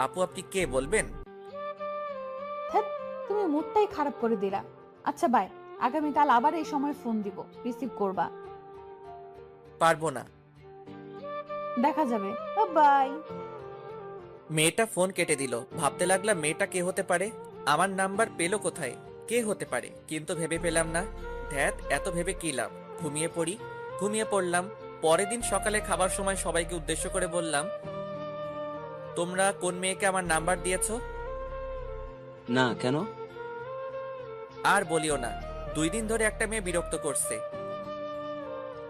আপু আপনি কে বলবেন? ধ্যাৎ, তুমি মুডটাই খারাপ করে দিলা। আচ্ছা বাই, আগামীকাল আবার এই সময় ফোন দিব, রিসিভ করবা। পারবো না। দেখা যাবে। বাই। মেয়েটা ফোন কেটে দিল। ভাবতে লাগলাম মেয়েটা কে হতে পারে, আমার নাম্বার পেলো কোথায়, কে হতে পারে, কিন্তু ভেবে পেলাম না। ধ্যাত, এত ভেবে কি লাভ, ঘুমিয়ে পড়ি। ঘুমিয়ে পড়লাম। পরের দিন সকালে খাবার সময় সবাইকে উদ্দেশ্য করে বললাম, তোমরা কোন মেয়েকে আমার নাম্বার দিয়েছো? না, কেন? আর বলিও না, 2 দিন ধরে একটা মেয়ে বিরক্ত করছে।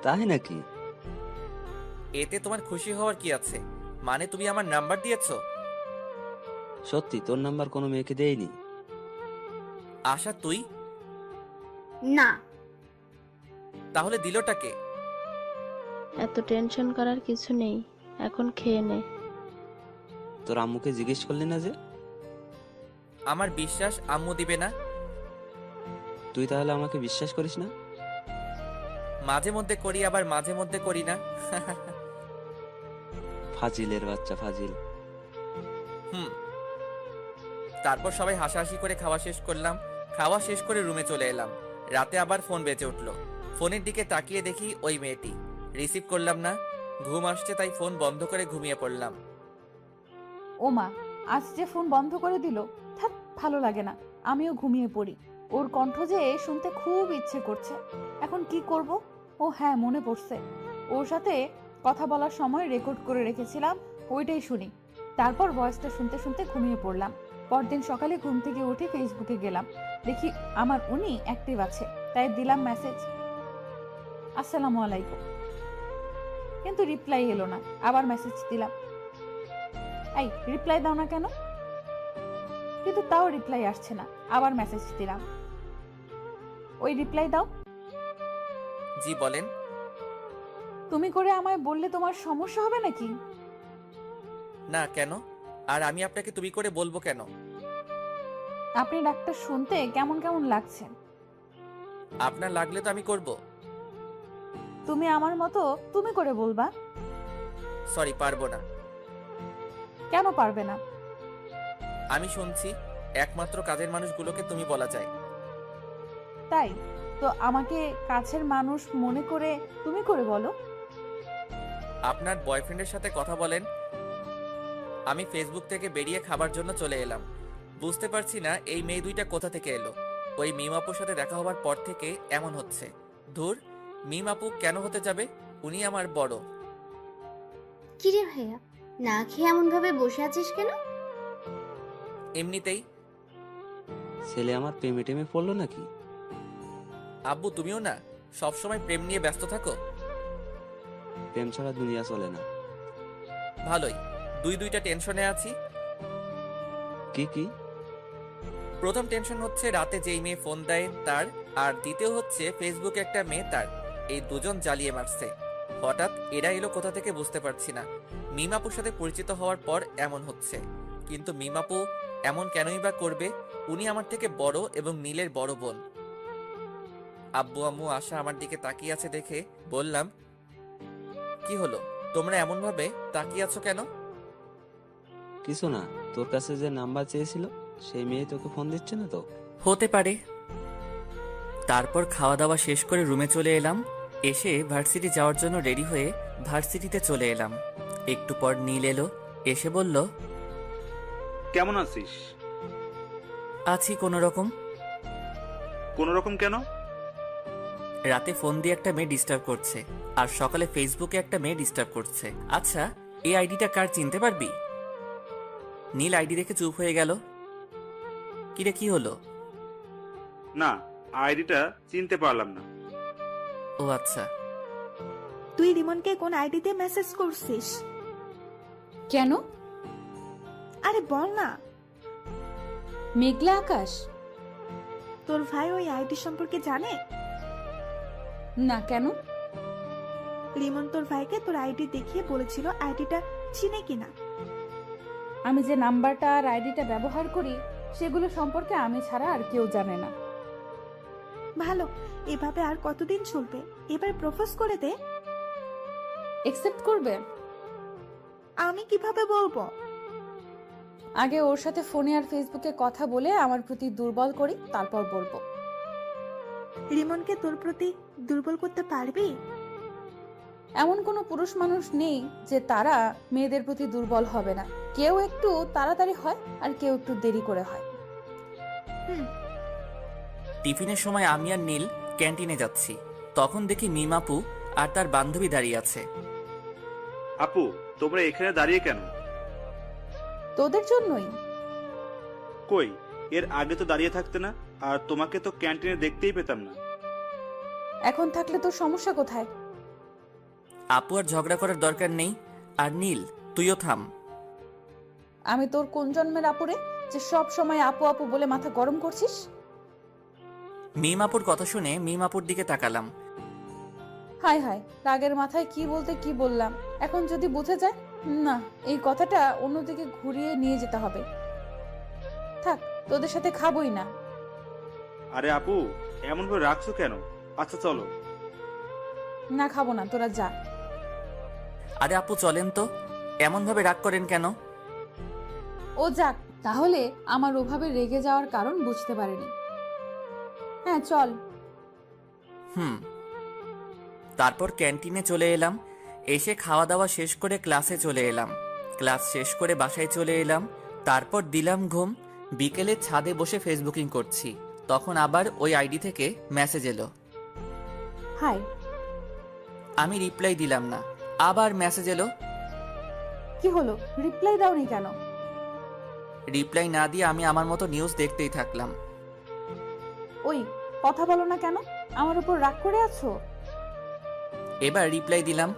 তাই নাকি? এতে তোমার খুশি হওয়ার কি আছে? মানে তুমি আমার নাম্বার দিয়েছো? সত্যি তোর নাম্বার কোনো মেয়েকে দেয়নি? আশা তুই? না। তাহলে দিলটা কে? এত টেনশন করার কিছু নেই, এখন খেয়ে নে। তোর আম্মুকে জিজ্ঞেস করলি না যে? আমার বিশ্বাস আম্মু দিবে না। তুই তাহলে আমাকে বিশ্বাস করিস না? মাঝে মধ্যে করি, আবার মাঝে মধ্যে করি না। ফাজিলের বাচ্চা, ফাজিল। হুম। তারপর সবাই হাসাহাসি করে খাওয়া শেষ করলাম। খাওয়া শেষ করে রুমে চলে এলাম। রাতে আবার ফোন বেজে উঠলো। ফোনের দিকে তাকিয়ে দেখি ওই মেয়েটি। রিসিভ করলাম না। ঘুম আসছে তাই ফোন বন্ধ করে ঘুমিয়ে পড়লাম। ওমা, আজ যে ফোন বন্ধ করে দিল। ধ্যাৎ। ভালো লাগে না, আমিও ঘুমিয়ে পড়ি। ওর কণ্ঠ যে শুনতে খুব ইচ্ছে করছে। এখন কি করব? ও হ্যাঁ, মনে পড়ছে, ওর সাথে কথা বলার সময় রেকর্ড করে রেখেছিলাম, ওইটাই শুনি। তারপর ভয়েসটা শুনতে শুনতে ঘুমিয়ে পড়লাম। পরদিন সকালে ঘুম থেকে উঠে ফেসবুকে গেলাম, দেখি আমার উনি অ্যাক্টিভ আছে, তাই দিলাম মেসেজ, আসসালামু আলাইকুম। কিন্তু রিপ্লাই এলো না। আবার মেসেজ দিলাম, এই রিপ্লাই দাও না কেন? কিন্তু তাও রিপ্লাই আসছে না। আবার মেসেজ দিলাম, ওই রিপ্লাই দাও। জি বলেন। তুমি করে আমায় বললে তোমার সমস্যা হবে নাকি? না, কেন? আর আমি আপনাকে তুমি করে বলবো কেন? আপনি ডাক্তার শুনতে কেমন কেমন লাগছে। আপনার লাগলে তো আমি করব। তুমি আমার মতো তুমি করে বলবা। সরি, পারবো না। কেন পারবে না? আমি শুনছি একমাত্র কাজের মানুষগুলোকে তুমি বলা যায়। তাই তো আমাকে কাছের মানুষ মনে করে তুমি করে বলো। আপনার বয়ফ্রেন্ডের সাথে কথা বলেন। আমি ফেসবুক থেকে বেরিয়ে খাবার জন্য চলে এলাম। বুঝতে পারছি না এই মেয়ে দুইটা কোথা থেকে এলো। ওই মিম আপুর সাথে দেখা হবার পর থেকে এমন হচ্ছে। ধুর, মিম আপু কেন হতে যাবে? উনি আমার বড়। কিরে ভাইয়া, না খেয়ে এমন ভাবে বসে আছিস কেন? এমনিতেই। ছেলে আমার প্রেমে টেমে পড়লো নাকি? আব্বু তুমিও না সবসময় প্রেম নিয়ে ব্যস্ত থাকো। প্রেম ছাড়া দুনিয়া চলে না। ভালোই, দুইটা টেনশনে আছি। কি কি? প্রথম টেনশন হচ্ছে রাতে যেই মেয়ে ফোন দেয় তার, আর দ্বিতীয় হচ্ছে ফেসবুকে একটা মেয়ে তার। এই দুজন জ্বালিয়ে মারছে। হঠাৎ এরা এলো কোথা থেকে বুঝতে পারছি না। মিমাপুর সাথে পরিচিত হওয়ার পর এমন হচ্ছে, কিন্তু মিমাপু এমন কেনই বা করবে? উনি আমার থেকে বড় এবং নীলের বড় বোন। আব্বু আম্মু আশা আমার দিকে তাকিয়ে আছে দেখে বললাম, কি হলো, তোমরা এমন ভাবে তাকিয়ে আছো কেন? কিছু না, তোর কাছে যে নাম্বার চেয়েছিল সেই মেয়ে তোকে ফোন দিচ্ছে না তো? হতে পারে। তারপর খাওয়া দাওয়া শেষ করে রুমে চলে এলাম। এসে ভার্সিটি যাওয়ার জন্য রেডি হয়ে ভার্সিটিতে চলে এলাম। একটু পর নীল এলো, এসে বলল, কেমন আছিস? আছি কোনো রকম। কোনো রকম কেন? রাতে ফোন দিয়ে একটা মেয়ে ডিস্টার্ব করছে, আর সকালে ফেসবুকে একটা মেয়ে ডিস্টার্ব করছে। আচ্ছা, এই আইডিটা কার চিনতে পারবি? নীল আইডি দেখে চুপ হয়ে গেল। কিরে, কি হলো? না, আইডিটা চিনতে পারলাম না। ও আচ্ছা। তুই রিমনকে কোন আইডিতে মেসেজ করছিস? কেন? আরে বল না। মেঘলা আকাশ। তোর ভাই ওই আইডি সম্পর্কে জানে? না, কেন? রিমন তোর ভাইকে তোর আইডি দেখিয়ে বলেছিল আইডিটা চিনে কিনা। আমি যে নাম্বারটা আর আইডিটা ব্যবহার করি সেগুলো সম্পর্কে আমি ছাড়া আর কেউ জানে না। ভালো, এভাবে আর কতদিন চলবে? এবার প্রপোজ করে দে। একসেপ্ট করবে? আমি কিভাবে বলবো? আগে ওর সাথে ফোনে আর ফেসবুকে কথা বলে আমার প্রতি দুর্বল করি, তারপর বলবো। রিমনকে তোর প্রতি দুর্বল করতে পারবি? এমন কোনো পুরুষ মানুষ নেই যে তারা মেয়েদের প্রতি দুর্বল হবে না। কেউ একটু তাড়াতাড়ি হয় আর কেউ একটু দেরি করে হয়। টিফিনের সময় আমি আর নীল ক্যান্টিনে যাচ্ছি। তখন দেখি মিমাপু আর তার বান্ধবী দাঁড়িয়ে আছে। আপু, তোমরা এখানে দাঁড়িয়ে কেন? তোদের জন্যই। কই, এর আগে তো দাঁড়িয়ে থাকতে না, আর তোমাকে তো ক্যান্টিনে দেখতেই পেতাম না। এখন থাকলে তোর সমস্যা কোথায়? আপু আর ঝগড়া করার দরকার নেই। আর নীল, তুইও থাম। আমি তোর কোন জন্মের আপুরে যে সব সময় আপু আপু বলে মাথা গরম করছিস? মিমাপুর কথা শুনে মিমাপুর দিকে তাকালাম। হায় হায়, রাগের মাথায় কি বলতে কি বললাম। এখন যদি বুঝে যায়, না, এই কথাটা অন্যদিকে ঘুরিয়ে নিয়ে যেতে হবে। থাক, তোদের সাথে খাবোই না। আরে আপু, এমন ভাবে রাখছো কেন? আচ্ছা চলো। না, খাবো না, তোরা যা। আরে আপু চলেন তো, এমন ভাবে রাগ করেন কেন? ও যাক, তাহলে আমার ওভাবে রেগে যাওয়ার কারণ বুঝতে পারেনি। হ্যাঁ চল। তারপর ক্যান্টিনে চলে এলাম। এসে খাওয়া দাওয়া শেষ করে ক্লাসে চলে এলাম। ক্লাস শেষ করে বাসায় চলে এলাম। তারপর দিলাম ঘুম। বিকেলে ছাদে বসে ফেসবুকিং করছি, তখন আবার ওই আইডি থেকে মেসেজ এলো। হাই। আমি রিপ্লাই দিলাম না, আবার মেসেজ এলো। কি হলো, রিপ্লাই দাওনি কেন? রিপ্লাই না দিয়ে আমি আমার মতো নিউজ দেখতেই থাকলাম। ওই, কথা বলো না কেন? আমার উপর রাগ করে আছো? এবার রিপ্লাই দিলাম,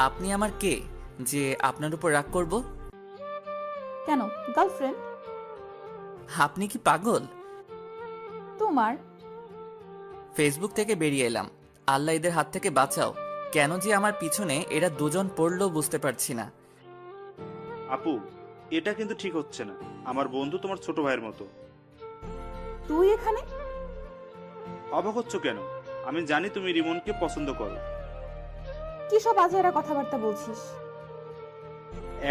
আপনি আমার কে যে আপনার উপর রাগ করব? কেন, গার্লফ্রেন্ড? আপনি কি পাগল? তোমার? ফেসবুক থেকে বেরিয়ে এলাম। আল্লাহ এদের হাত থেকে বাঁচাও, কেন যে আমার পিছনে এরা দুজন পড়লো বুঝতে পারছি না। আপু, এটা কিন্তু ঠিক হচ্ছে না। আমার বন্ধু তোমার ছোট ভাইয়ের মতো। তুই এখানে? অবাক হচ্ছ কেন? আমি জানি তুমি রিমনকে পছন্দ করো। কি সব আজাইরা কথাবার্তা বলছিস?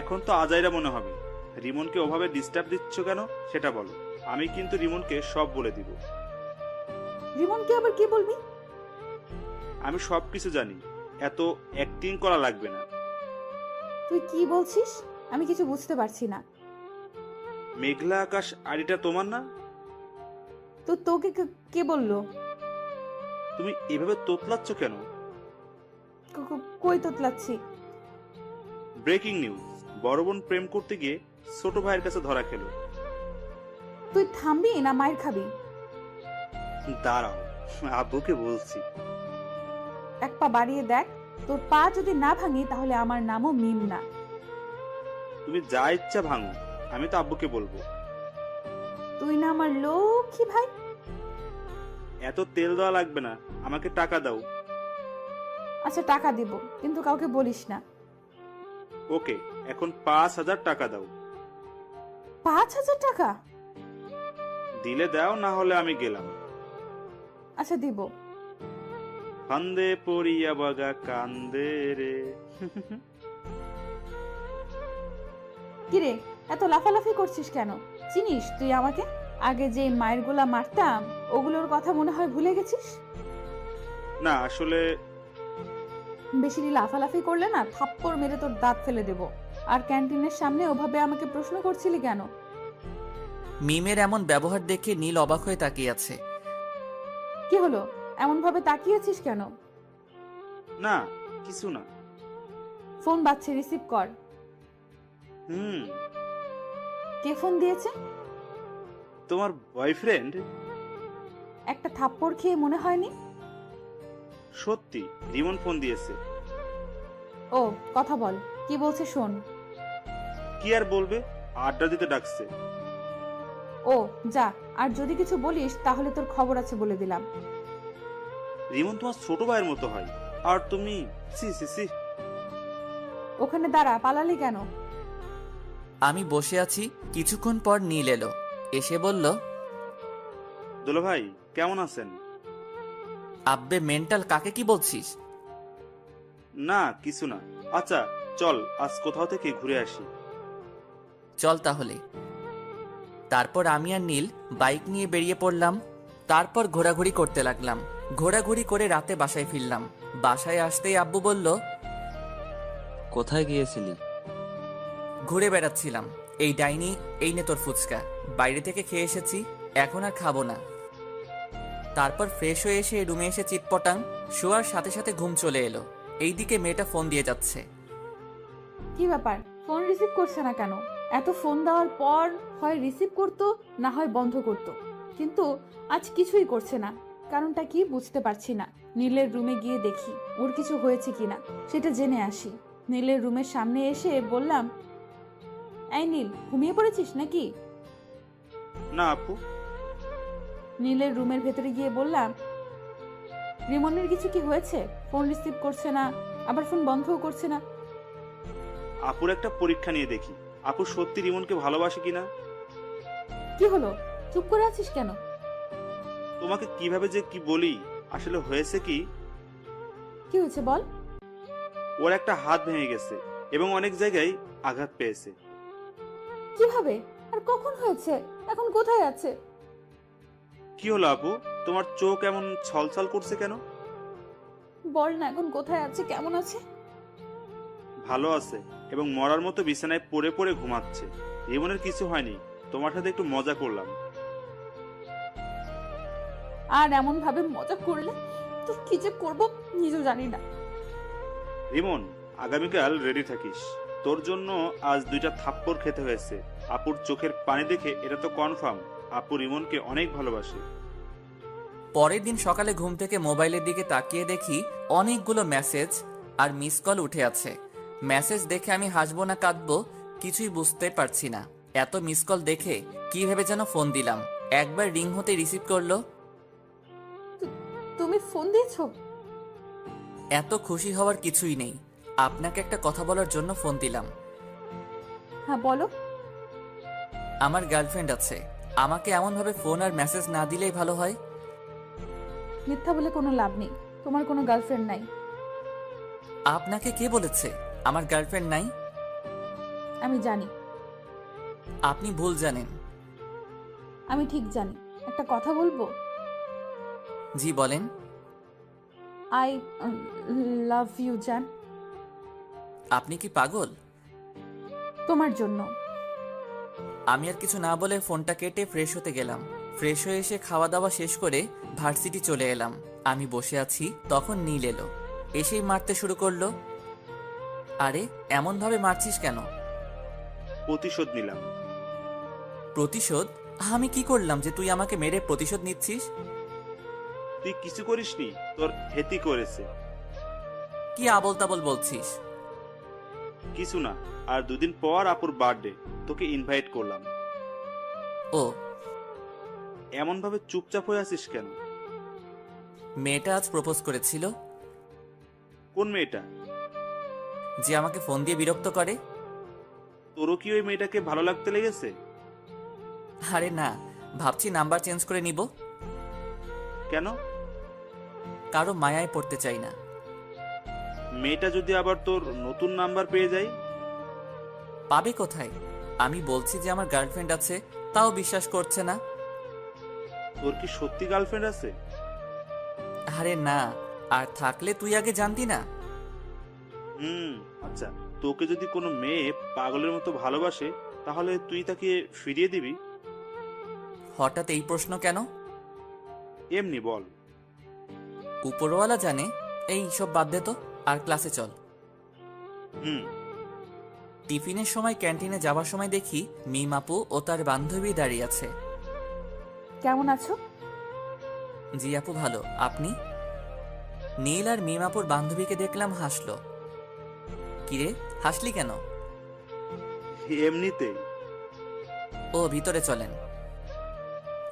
এখন তো আজাইরা মনে হবে। রিমনকে ওভাবে ডিস্টার্ব দিচ্ছ কেন সেটা বলো। আমি কিন্তু রিমনকে সব বলে দিব। রিমনকে আবার কি বলবি? আমি সব কিছু জানি, এত অ্যাক্টিং করা লাগবে না। তুই কি বলছিস? আমি কিছু বুঝতে পারছি না। মেঘলা আকাশ আড়িটা তোমার না? তো তোকে কে বললো? তুমি এভাবে তোতলাচ্ছ কেন? কই তোতলাচ্ছি? ব্রেকিং নিউজ, বড় বোন প্রেম করতে গিয়ে ছোট ভাইয়ের কাছে ধরা খেলো। তুই থামবি না মায়ের খাবি? দাঁড়াও, আব্বুকে বলছি। এক পা বাড়িয়ে দেখ, তোর পা যদি না ভাঙি তাহলে আমার নামও মিম না। তুমি যা ইচ্ছা ভাঙো, আমি তো আব্বুকে বলবো। তুই না আমার লক্ষ্মী ভাই? এত তেল দেওয়া লাগবে না, আমাকে টাকা দাও। আচ্ছা টাকা দিব, কিন্তু কাউকে বলিস না। ওকে, এখন 5,000 টাকা দাও। 5,000 টাকা? দিলে দাও, না হলে আমি গেলাম। আচ্ছা দিব। ফান্দে পড়িয়া বাগা কান্দে রে। কিরে, এত লাফালাফি করছিস কেন? চিনিস তুই আমাকে? আগে যে মায়ের গোলা মারতাম, ওগুলোর কথা মনে হয় ভুলে গেছিস? না আসলে বেশি লাফালাফি করলে না থাপ্পড় মেরে তোর দাঁত ফেলে দেব। আর ক্যান্টিনের সামনে ওভাবে আমাকে প্রশ্ন করছিলি কেন? মিমের এমন ব্যবহার দেখে নীল অবাক হয়ে তাকিয়ে আছে। কি হলো, এমন ভাবে তাকিয়েছিস কেন? না, কিছু না। ফোন বাজছে, রিসিভ কর। কে ফোন দিয়েছে? তোমার বয়ফ্রেন্ড। একটা থাপ্পড় খেয়ে মনে হয়নি? সত্যি, রিমন ফোন দিয়েছে। ও, কথা বল, কি বলছে শোন। কি আর বলবে, আড্ডা দিতে ডাকছে। ও যা, আর যদি কিছু বলিস তাহলে তোর খবর আছে বলে দিলাম। রিমন তোমার ছোট ভাইয়ের মতো হয়, আর তুমি সি সি সি। ওখানে দাঁড়া, পালালি কেন? আমি বসে আছি, কিছুক্ষণ পর নীল এলো। এসে বলল, দুলা ভাই কেমন আছেন? আব্বে মেন্টাল, কাকে কি বলছিস? না কিছু না। আচ্ছা চল, আজ কোথাও থেকে ঘুরে আসি। চল তাহলে। তারপর আমি আর নীল বাইক নিয়ে বেরিয়ে পড়লাম। তারপর ঘোরাঘুরি করতে লাগলাম। ঘোরাঘুরি করে রাতে বাসায় ফিরলাম। বাসায় আসতেই আব্বু বলল, কোথায় গিয়েছিলি? ঘুরে বেড়াচ্ছিলাম। এই ডাইনি, এই নে তোর ফুচকা, বাইরে থেকে খেয়ে এসেছি, এখন আর খাবো না। তারপর ফ্রেশ হয়ে এসে রুমে এসে চিৎপটাং, শোয়ার সাথে সাথে ঘুম চলে এলো। এইদিকে মেয়েটা ফোন দিয়ে যাচ্ছে। কি ব্যাপার, ফোন রিসিভ করছে না কেন? এত ফোন দেওয়ার পর হয় রিসিভ করতো, না হয় বন্ধ করতো, কিন্তু আজ কিছুই করছে না। কারণটা কি বুঝতে পারছি না। নীলের রুমে গিয়ে দেখি ওর কিছু হয়েছে কিনা, সেটা জেনে আসি। নীলের রুমের সামনে এসে বললাম, এই নীল, ঘুমিয়ে পড়েছিস নাকি? না আপু। নীলের রুমের ভেতরে গিয়ে বললাম, রিমনের কিছু কি হয়েছে? ফোন রিসিভ করছে না, আবার ফোন বন্ধও করছে না। আপুর একটা পরীক্ষা নিয়ে দেখি, আপু সত্যি রিমনকে ভালোবাসে কিনা। কি হলো, চুপ করে আছিস কেন? তোমাকে কিভাবে যে কি বলি, আসলে হয়েছে কি, কি হয়েছে বল। ওর একটা হাত ভেঙে গেছে এবং অনেক জায়গায় আঘাত পেয়েছে। কিভাবে আর কখন হয়েছে? এখন কোথায় আছে? কি হলো আপু, তোমার চোখ এমন ছলছল করছে কেন? বল না, এখন কোথায় আছে, কেমন আছে? ভালো আছে এবং মরার মতো বিছানায় পড়ে পড়ে ঘুমাচ্ছে। রিমনের কিছু হয়নি, তোমার সাথে একটু মজা করলাম। আর এমন ভাবে মজা করলে তো কি যে করবো নিজেও জানি না। রিমন, আগামীকাল রেডি থাকিস। তোর জন্য আজ 2টা থাপ্পড় খেতে হয়েছে। আপুর চোখের পানি দেখে এটা তো কনফার্ম আপু রিমনকে অনেক ভালোবাসে। পরের দিন সকালে ঘুম থেকে মোবাইলের দিকে তাকিয়ে দেখি অনেকগুলো মেসেজ আর মিস কল উঠে আছে। মেসেজ দেখে আমি হাসবো না কাঁদবো কিছুই বুঝতে পারছি না। এত মিস কল দেখে কিভাবে যেন ফোন দিলাম, একবার রিং হতে রিসিভ করলো। তুমি ফোন দিয়েছো? এত খুশি হওয়ার কিছুই নেই, আপনাকে একটা কথা বলার জন্য ফোন দিলাম। হ্যাঁ বলো। আমার গার্লফ্রেন্ড আছে, আমাকে এমনভাবে ফোন আর মেসেজ না দিলেই ভালো হয়। মিথ্যা বলে কোনো লাভ নেই, তোমার কোনো গার্লফ্রেন্ড নাই। আপনাকে কে বলেছে আমার গার্লফ্রেন্ড নাই? আমি জানি। আপনি ভুল জানেন। আমি ঠিক জানি। একটা কথা বলবো? জি বলেন। আই লাভ ইউ জান। আপনি কি পাগল? তোমার জন্য। আমি আর কিছু না বলে ফোনটা কেটে ফ্রেশ হতে গেলাম। ফ্রেশ হয়ে এসে খাওয়া দাওয়া শেষ করে ভার্সিটি চলে এলাম। আমি বসে আছি, তখন নীল এলো, এসেই মারতে শুরু করলো। আরে এমনভাবে মারছিস কেন? প্রতিশোধ নিলাম। প্রতিশোধ? আমি কি করলাম যে তুই আমাকে মেরে প্রতিশোধ নিচ্ছিস? তুই কিছু করিসনি, তোর হেতি করেছে। কি আবল তাবল বলছিস? কিছু না, আর 2 দিন পর আপুর বার্থডে, তোকে ইনভাইট করলাম। ও, এমন ভাবে চুপচাপ হয়ে আছিস কেন? মেয়েটা আজ প্রপোজ করেছিল। কোন মেয়েটা? যে আমাকে ফোন দিয়ে বিরক্ত করে। তোরও কি ওই মেয়েটাকে ভালো লাগতে লেগেছে? আরে না, ভাবছি নাম্বার চেঞ্জ করে নিব। কেন? কারো মায়ায় পড়তে চাই না। মেয়েটা যদি আবার তোর নতুন নাম্বার পেয়ে যায়? পাবে কোথায়? আমি বলছি যে আমার গার্লফ্রেন্ড আছে, তাও বিশ্বাস করছে না। তোর কি সত্যি গার্লফ্রেন্ড আছে? আরে না, আর থাকলে তুই আগে জানতি না। আচ্ছা, তোকে যদি কোনো মেয়ে পাগলের মতো ভালোবাসে তাহলে তুই তাকে ফিরিয়ে দিবি? হঠাৎ এই প্রশ্ন কেন? এমনি বল। উপরওয়ালা জানে। এই সব বাদ দে তো, আর ক্লাসে চল। হুম। টিফিনের সময় ক্যান্টিনে যাওয়ার সময় দেখি মিম আপু ও তার বান্ধবী দাঁড়িয়ে আছে। কেমন আছো? জি আপু ভালো, আপনি? নীল আর মিম আপুর বান্ধবীকে দেখলাম, হাসলো। কিরে হাসলি কেন? এমনিতেই। ও, ভিতরে চলেন।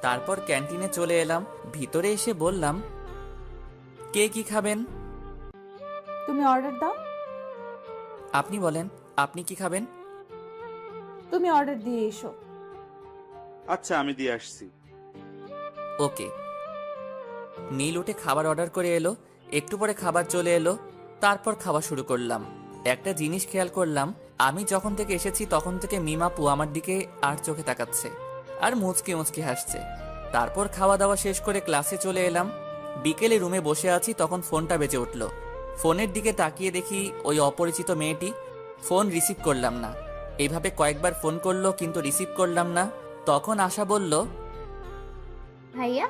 তারপর ক্যান্টিনে চলে এলাম। ভিতরে এসে বললাম, কে কি খাবেন? তুমি অর্ডার দাও। আপনি বলেন, আপনি কি খাবেন? তুমি অর্ডার দিয়ে এসো। আচ্ছা, আমি দিয়ে আসছি। ওকে। নীল উঠে খাবার অর্ডার করে এলো। একটু পরে খাবার চলে এলো। তারপর খাওয়া শুরু করলাম। একটা জিনিস খেয়াল করলাম, আমি যখন থেকে এসেছি তখন থেকে মিমাপু আমার দিকে আর চোখে তাকাচ্ছে আর মুচকি মুচকি হাসছে। তারপর খাওয়া দাওয়া শেষ করে ক্লাসে চলে এলাম। বিকেলে রুমে বসে আছি, তখন ফোনটা বেজে উঠল। ফোনের দিকে তাকিয়ে দেখি ওই অপরিচিত মেয়েটি। ফোন রিসিভ করলাম না। এইভাবে কয়েকবার ফোন করলো কিন্তু রিসিভ করলাম না। তখন আশা বলল, ভাইয়া,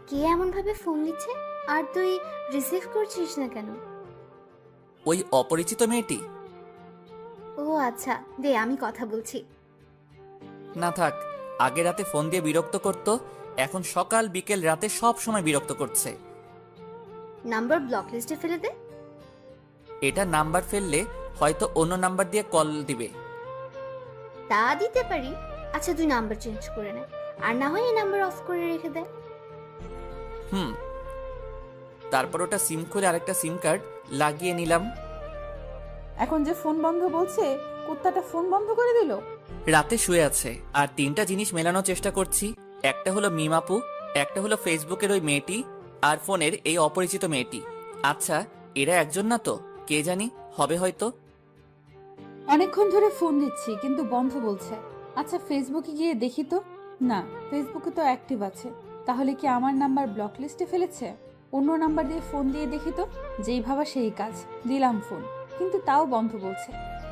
কে এমন ভাবে ফোন দিচ্ছে আর তুই রিসিভ করছিস না কেন? ওই অপরিচিত মেয়েটি। ও আচ্ছা, দে আমি কথা বলছি। না থাক, আগে রাতে ফোন দিয়ে বিরক্ত করত, এখন সকাল বিকেল রাতে সব সময় বিরক্ত করছে। নাম্বার ব্লক লিস্টে ফেলে দে। এটা নাম্বার ফেললে হয়তো অন্য নাম্বার দিয়ে কল দিবে। তা দিতে পারি। আচ্ছা, তুই নাম্বার চেঞ্জ করে নে, আর না হয় এই নাম্বার অফ করে রেখে দে। তারপর ওটা সিম খুলে আরেকটা সিম কার্ড লাগিয়ে নিলাম। এখন যে ফোন বন্ধ বলছে, কুত্তাটা ফোন বন্ধ করে দিল। রাতে শুয়ে আছে আর 3টা জিনিস মেলানোর চেষ্টা করছি। একটা হলো মিমাপু, একটা হলো ফেসবুকের ওই মেয়েটি, আর ফোনের এই অপরিচিত মেয়েটি। আচ্ছা, এরা একজন না তো? কে জানি, হবে হয়তো। অনেকক্ষণ ধরে ফোন দিচ্ছি কিন্তু বন্ধ বলছে। আচ্ছা ফেসবুকে গিয়ে দেখি তো। না, ফেসবুকে তো অ্যাক্টিভ আছে। তাহলে কি আমার নাম্বার ব্লক লিস্টে ফেলেছে? অন্য নাম্বার দিয়ে ফোন দিয়ে দেখি তো। যেই ভাবা সেই কাজ, দিলাম ফোন, কিন্তু তাও বন্ধ বলছে।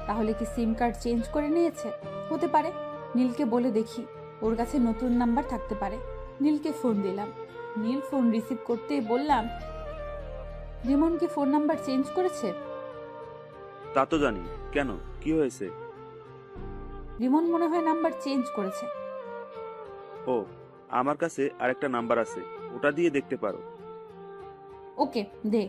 তাহলে কি সিম কার্ড চেঞ্জ করে নিয়েছে? হতে পারে। নীলকে বলে দেখি। ওর কাছে নতুন নাম্বার থাকতে পারে। নীলকে ফোন দিলাম। নীল ফোন রিসিভ করতেই বললাম, রিমন কি ফোন নাম্বার চেঞ্জ করেছে? তা তো জানি, কেন, কি হয়েছে? রিমন মনে হয় নাম্বার চেঞ্জ করেছে। ও, আমার কাছে আরেকটা নাম্বার আছে, ওটা দিয়ে দেখতে পারো। ওকে দে।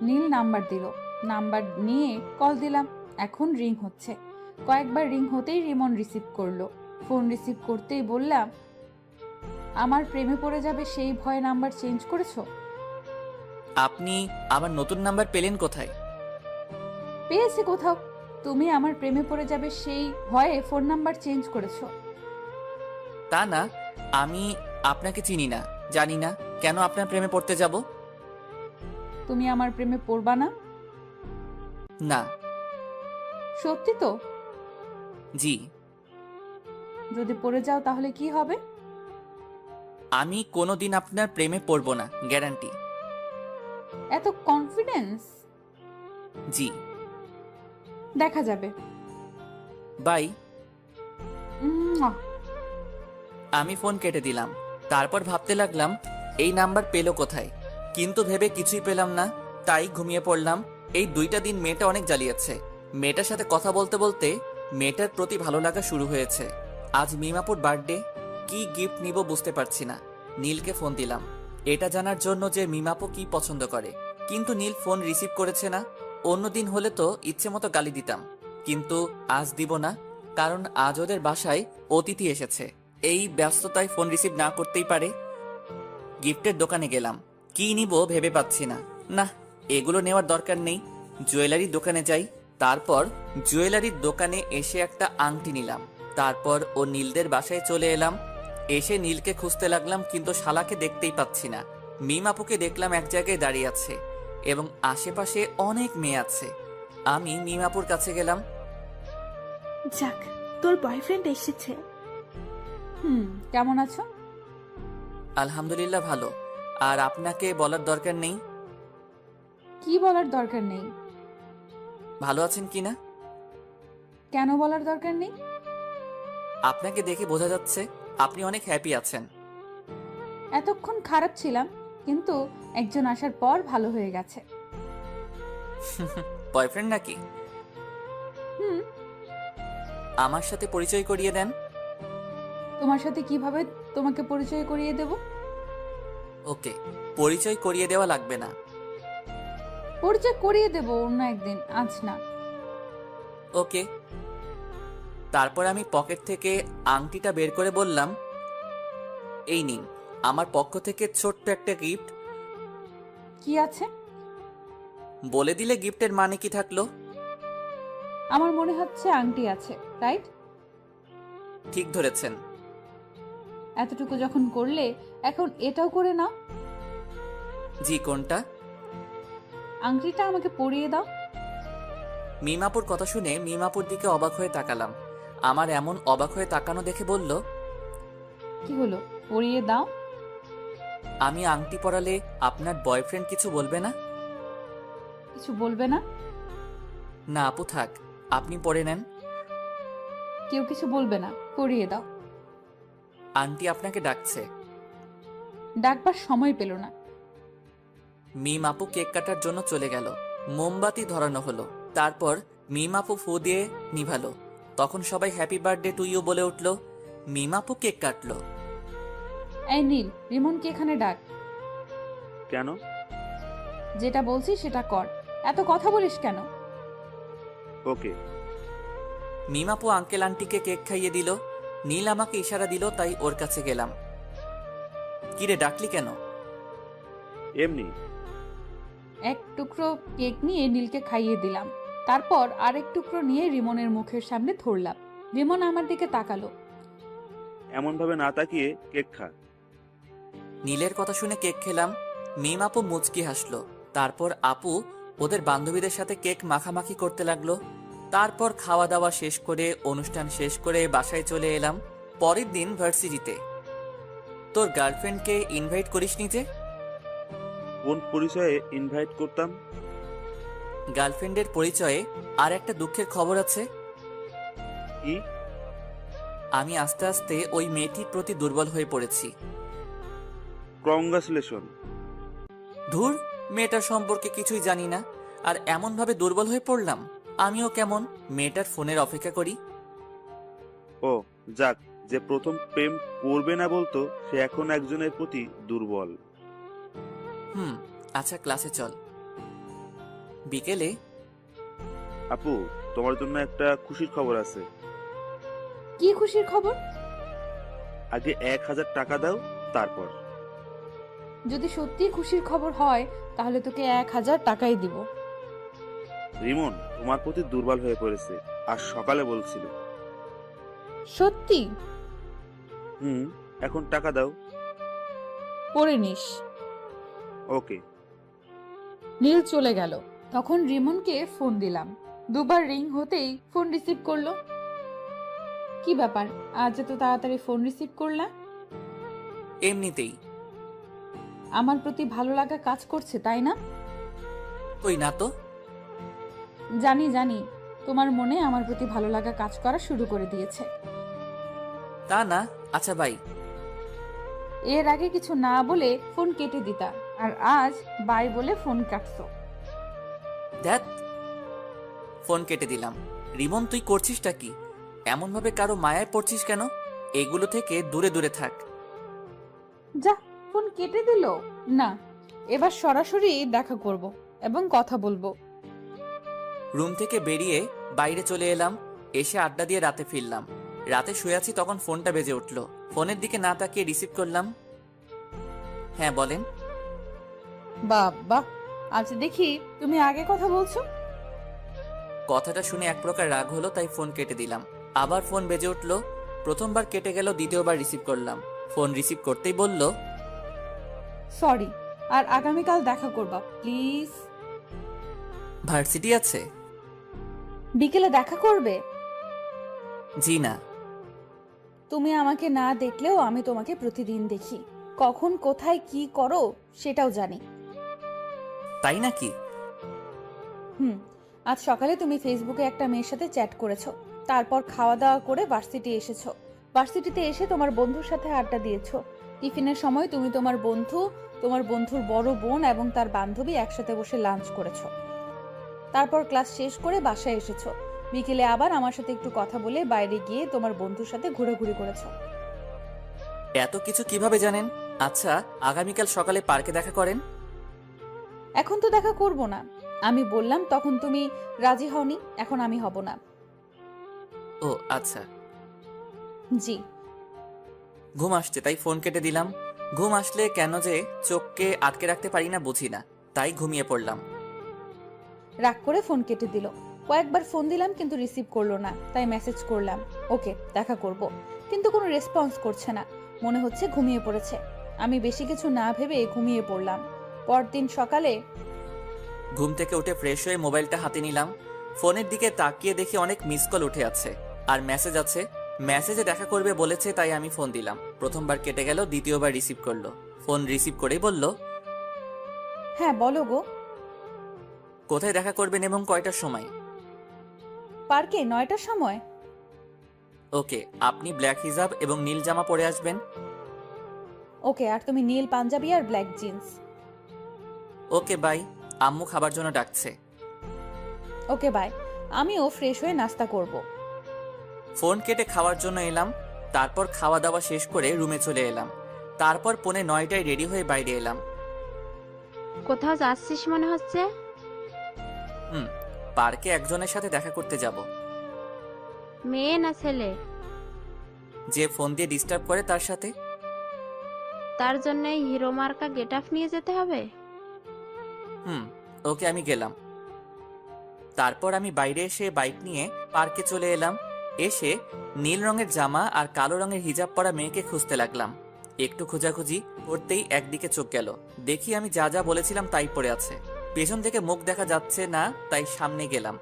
নীল নাম্বার দিল। নাম্বার নিয়ে কল দিলাম। এখন রিং হচ্ছে। কয়েকবার রিং হতেই রিমন রিসিভ করলো। ফোন রিসিভ করতেই বললাম, আমার প্রেমে পড়ে যাবে সেই ভয়ে নাম্বার চেঞ্জ করেছো? আপনি আমার নতুন নাম্বার পেলেন কোথায়? পেয়েছি কোথাও। তুমি আমার প্রেমে পড়ে যাবে সেই ভয়ে ফোন নাম্বার চেঞ্জ করেছো। তা না, আমি আপনাকে চিনি না, জানি না, কেন আপনার প্রেমে পড়তে যাব? তুমি আমার প্রেমে পড়বা না? না। সত্যি তো? জি। যদি পড়ে যাও তাহলে কি হবে? আমি কোনোদিন আপনার প্রেমে পড়ব না, গ্যারান্টি। এত কনফিডেন্স? জি। দেখা যাবে। বাই। উম্মুয়া। আমি ফোন কেটে দিলাম। তারপর ভাবতে লাগলাম এই নাম্বার পেলো কোথায়, কিন্তু ভেবে কিছুই পেলাম না। তাই ঘুমিয়ে পড়লাম। এই 2টা দিন মেয়েটা অনেক জ্বালিয়েছে। মেয়েটার সাথে কথা বলতে বলতে মেয়েটার প্রতি ভালো লাগা শুরু হয়েছে। আজ মিমাপুর বার্থডে, কি গিফট নিব বুঝতে পারছি না। নীলকে ফোন দিলাম এটা জানার জন্য যে মিমাপু কি পছন্দ করে, কিন্তু নীল ফোন রিসিভ করেছে না। অন্যদিন হলে তো ইচ্ছে মতো গালি দিতাম, কিন্তু আজ দিব না, কারণ আজ ওদের বাসায় অতিথি এসেছে। এই ব্যস্ততায় ফোন রিসিভ না করতেই পারে। গিফটের দোকানে গেলাম, কি নিব ভেবে পাচ্ছি না। না, এগুলো নেওয়ার দরকার নেই, জুয়েলারির দোকানে যাই। তারপর জুয়েলারির দোকানে এসে একটা আংটি নিলাম। তারপর ও নীলদের বাসায় চলে এলাম। এসে নীলকে খুঁজতে লাগলাম, কিন্তু শালাকে দেখতেই পাচ্ছি না। মিমাপুকে দেখলাম এক জায়গায় দাঁড়িয়ে আছে এবং আশেপাশে অনেক মেয়ে আছে। আমি মিমাপুর কাছে গেলাম। যাক, তোর বয়ফ্রেন্ড এসেছে। কেমন আছো? আলহামদুলিল্লাহ ভালো। আর আপনাকে বলার দরকার নেই। কি বলার দরকার নেই? ভালো আছেন কিনা? কেন বলার দরকার নেই? আপনাকে দেখে বোঝা যাচ্ছে আপনি অনেক হ্যাপি আছেন। এতক্ষণ খারাপ ছিলাম, কিন্তু একজন আসার পর ভালো হয়ে গেছে। বয়ফ্রেন্ড নাকি? হুম। আমার সাথে পরিচয় করিয়ে দেন। তোমার সাথে কিভাবে তোমাকে পরিচয় করিয়ে দেব? ওকে, পরিচয় করিয়ে দেওয়া লাগবে না। পরিচয় করিয়ে দেব অন্য একদিন, আজ না। ওকে। তারপর আমি পকেট থেকে আংটিটা বের করে বললাম, এই নিন আমার পক্ষ থেকে ছোট্ট একটা গিফট। কি আছে? বলে দিলে গিফটের মানে কি থাকলো? আমার মনে হচ্ছে আংটি আছে, রাইট? ঠিক ধরেছেন। এতটুকু যখন করলে এখন এটাও করে নাও। জি, কোনটা? আংটিটা আমাকে পরিয়ে দাও। মিমাপুর কথা শুনে মিমাপুর দিকে অবাক হয়ে তাকালাম। আমার এমন অবাক হয়ে তাকানো দেখে বলল, কি হলো, পরিয়ে দাও। আমি আংটি পরালে আপনার বয়ফ্রেন্ড কিছু বলবে না? কিছু বলবে না? না আপু থাক, আপনি পরে নেন। কেউ কিছু বলবে না, পরিয়ে দাও। আন্টি আপনাকে ডাকছে। ডাকবার সময় পেল না। মিম আপু কেক কাটার জন্য চলে গেল। মোমবাতি ধরানো হলো। তারপর মিম আপু ফু দিয়ে নিভালো। তখন সবাই হ্যাপি বার্থডে টু ইউ বলে উঠল। মিম আপু কেক কাটলো। এই নীল, রিমনকে এখানে ডাক। কেন? যেটা বলছি সেটা কর, এত কথা বলিস কেন? ওকে। মিম আপু আঙ্কেল আন্টিকে কেক খাইয়ে দিল। নীল আমাকে ইশারা দিল, তাই ওর কাছে গেলাম। কিরে ডাকলি কেন? এমনি। এক টুকরো কেক নিয়ে নীলকে খাইয়ে দিলাম। তারপর আরেক টুকরো নিয়ে রিমনের মুখের সামনে ধরলাম। রিমন আমার দিকে তাকালো। এমন ভাবে না তাকিয়ে কেক খা। নীলের কথা শুনে কেক খেলাম। মিম আপু মুচকি হাসলো। তারপর আপু ওদের বান্ধবীদের সাথে কেক মাখামাখি করতে লাগলো। তারপর খাওয়া দাওয়া শেষ করে অনুষ্ঠান শেষ করে বাসায় চলে এলাম। পরের দিন ভার্সিটিতে। তোর গার্লফ্রেন্ডকে ইনভাইট করিসনি যে? কোন পরিচয়ে ইনভাইট করতাম? গার্লফ্রেন্ডের পরিচয়ে আর একটা দুঃখের খবর আছে। কি? আমি আস্তে আস্তে ওই মেয়েটির প্রতি দুর্বল হয়ে পড়েছি। কংগ্রাচুলেশন। ধুর, মেয়েটার সম্পর্কে কিছুই জানি না, আর এমনভাবে দুর্বল হয়ে পড়লাম। আমিও কেমন মেয়েটার ফোনের অপেক্ষা করি। ও যাক, যে প্রথম প্রেম করবে না বলতো সে এখন একজনের প্রতি দুর্বল। আচ্ছা, ক্লাসে চল। বিকেলে। আপু, তোমার জন্য একটা খুশির খবর আছে। কি খুশির খবর? আগে 1000 টাকা দাও, তারপর। যদি সত্যি খুশির খবর হয় তাহলে তোকে 1000 টাকাই দিব। রিমন তোমার প্রতি দুর্বল হয়ে পড়েছে, আর সকালে বলছিল। সত্যি? এখন টাকা দাও। পরে নিস। ওকে। নীল চলে গেল। তখন রিমনকে ফোন দিলাম। দুবার রিং হতেই ফোন রিসিভ করলো। কি ব্যাপার, আজ এত তাড়াতাড়ি ফোন রিসিভ করলা? এমনিতেই। আমার প্রতি ভালো লাগা কাজ করছে, তাই না? কই না তো। জানি জানি, তোমার মনে আমার প্রতি ভালো লাগা কাজ করা শুরু করে দিয়েছে। তা না। আচ্ছা বাই। এর আগে কিছু না বলে ফোন কেটে দিতা, আর আজ বাই বলে ফোন কাটছো। ধ্যাত, ফোন কেটে দিলাম। রিমন, তুই করছিসটা কি? এমন ভাবে কারো মায়ায় পড়ছিস কেন? এগুলো থেকে দূরে দূরে থাক। যা, ফোন কেটে দিল। না, এবার সরাসরি দেখা করব এবং কথা বলবো। রুম থেকে বেরিয়ে বাইরে চলে এলাম। এসে আড্ডা দিয়ে রাতে ফিরলাম। রাতে শুয়ে আছি, তখন ফোনটা বেজে উঠলো। ফোনের দিকে না তাকিয়ে রিসিভ করলাম। হ্যাঁ বলেন। বাবা, আজ দেখি তুমি আগে কথা বলছো। কথাটা শুনে এক প্রকার রাগ হলো, তাই ফোন কেটে দিলাম। আবার ফোন বেজে উঠলো। প্রথমবার কেটে গেল, দ্বিতীয়বার রিসিভ করলাম। ফোন রিসিভ করতেই বলল, সরি, আর আগামীকাল দেখা করবা প্লিজ। ভার্সিটি আছে? বিকেলে দেখা করবে? জি না। তুমি আমাকে না দেখলেও আমি তোমাকে প্রতিদিন দেখি। কখন কোথায় কি করো সেটাও জানি। তাই নাকি? আজ সকালে তুমি ফেসবুকে একটা মেয়ের সাথে চ্যাট করেছো, তারপর খাওয়া দাওয়া করে ভার্সিটি এসেছো। ভার্সিটিতে এসে তোমার বন্ধুর সাথে আড্ডা দিয়েছো। টিফিনের সময় তুমি তোমার বন্ধু, তোমার বন্ধুর বড় বোন এবং তার বান্ধবী একসাথে বসে লাঞ্চ করেছো। তারপর ক্লাস শেষ করে বাসায় এসেছো। বিকেলে আবার আমার সাথে একটু কথা বলে বাইরে গিয়ে তোমার বন্ধুর সাথে ঘোরাঘুরি করেছো। এত কিছু কিভাবে জানেন? আচ্ছা, আগামীকাল সকালে পার্কে দেখা করেন। এখন তো দেখা করব না। আমি বললাম তখন তুমি রাজি হওনি, এখন আমি হব না। ও আচ্ছা। জি। ঘুম আসছে তাই ফোন কেটে দিলাম। ঘুম আসলে কেন যে চোখকে আটকে রাখতে পারি না বুঝি না, তাই ঘুমিয়ে পড়লাম। রাগ করে ফোন কেটে দিল। কয়েকবার ফোন দিলাম কিন্তু রিসিভ করলো না, তাই মেসেজ করলাম ওকে দেখা করব, কিন্তু কোনো রেসপন্স করছে না। মনে হচ্ছে ঘুমিয়ে পড়েছে। আমি বেশি কিছু না ভেবে ঘুমিয়ে পড়লাম। পরদিন সকালে ঘুম থেকে উঠে ফ্রেশ হয়ে মোবাইলটা হাতে নিলাম। ফোনের দিকে তাকিয়ে দেখি অনেক মিস কল উঠে আছে আর মেসেজ আছে। মেসেজে দেখা করবে বলেছে, তাই আমি ফোন দিলাম। প্রথমবার কেটে গেল, দ্বিতীয়বার রিসিভ করলো। ফোন রিসিভ করেই বলল, হ্যাঁ বলো গো। কোথায় দেখা করবেন এবং কয়টার সময়? পার্কে 9টার সময়। ওকে, আপনি ব্ল্যাক হিজাব এবং নীল জামা পরে আসবেন। ওকে, আর তুমি নীল পাঞ্জাবি আর ব্ল্যাক জিন্স। Okay bye. আম্মু খাবার জন্য ডাকছে। Okay bye. আমিও ফ্রেশ হয়ে নাস্তা করব। ফোন কেটে খাওয়ার জন্য এলাম। তারপর খাওয়া দাওয়া শেষ করে রুমে চলে এলাম। তারপর 9:45 রেডি হয়ে বাইরে এলাম। কোথাও যাচ্ছিস মনে হচ্ছে? পার্কে একজনের সাথে দেখা করতে যাব। মেয়ে না ছেলে? যে ফোন দিয়ে ডিস্টার্ব করে তার সাথে। তার জন্য হিরো মার্কা গেট আপ নিয়ে যেতে হবে? ওকে, আমি গেলাম। তারপর আমি বাইরে এসে বাইক নিয়ে পার্কে চলে এলাম। এসে নীল রঙের জামা আর কালো রঙের হিজাব পরা মেয়েকে খুঁজতে লাগলাম। একটু খোঁজাখুঁজি করতেই একদিকে চোখ গেল। দেখি আমি যা যা বলেছিলাম তাই পড়ে আছে। পেছন থেকে মুখ দেখা যাচ্ছে না, তাই সামনে গেলাম।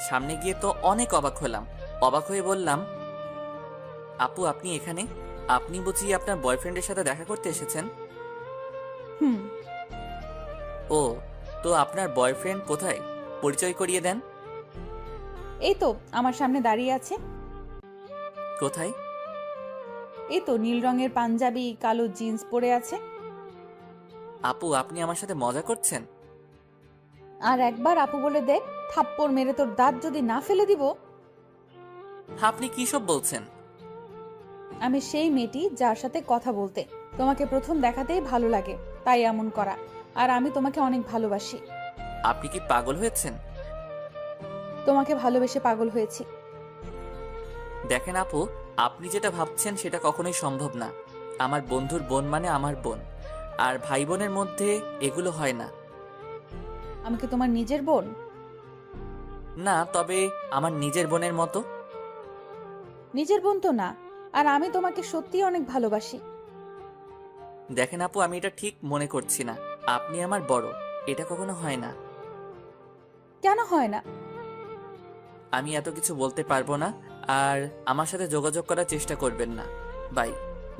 সামনে গিয়ে তো অনেক অবাক হলাম। অবাক হয়ে বললাম, আপু আপনি এখানে? আপনি বুঝি আপনার বয়ফ্রেন্ডের সাথে দেখা করতে এসেছেন? ও, তো আপনার বয়ফ্রেন্ড কোথায়? পরিচয় করিয়ে দেন। এই তো আমার সামনে দাঁড়িয়ে আছে। কোথায়? এই তো নীল রঙের পাঞ্জাবি, কালো জিন্স পরে আছে। আপু, আপনি আমার সাথে মজা করছেন? আর একবার আপু বলে দেখ, থাপ্পড় মেরে তোর দাঁত যদি না ফেলে দিব। আপনি কি সব বলছেন? আমি সেই মেয়েটি যার সাথে কথা বলতে তোমাকে প্রথম দেখাতেই ভালো লাগে, তাই এমন করা। আর আমি তোমাকে অনেক ভালোবাসি। আপনি কি পাগল হয়েছেন? তোমাকে ভালোবেসে পাগল হয়েছি। দেখেন আপু, আপনি যেটা ভাবছেন সেটা কখনোই সম্ভব না। আমার বন্ধুর বোন মানে আমার বোন, আর ভাই বোনের মধ্যে এগুলো হয় না। আমি কি তোমার নিজের বোন? না, তবে আমার নিজের বোনের মতো। নিজের বোন তো না। আর আমি তোমাকে সত্যিই অনেক ভালোবাসি। দেখেন আপু, আমি এটা ঠিক মনে করছি না। আপনি আমার বড়, এটা কখনো হয় না। কেন হয় না? আমি এত কিছু বলতে পারবো না। আর আমার সাথে যোগাযোগ করার চেষ্টা করবেন না। বাই,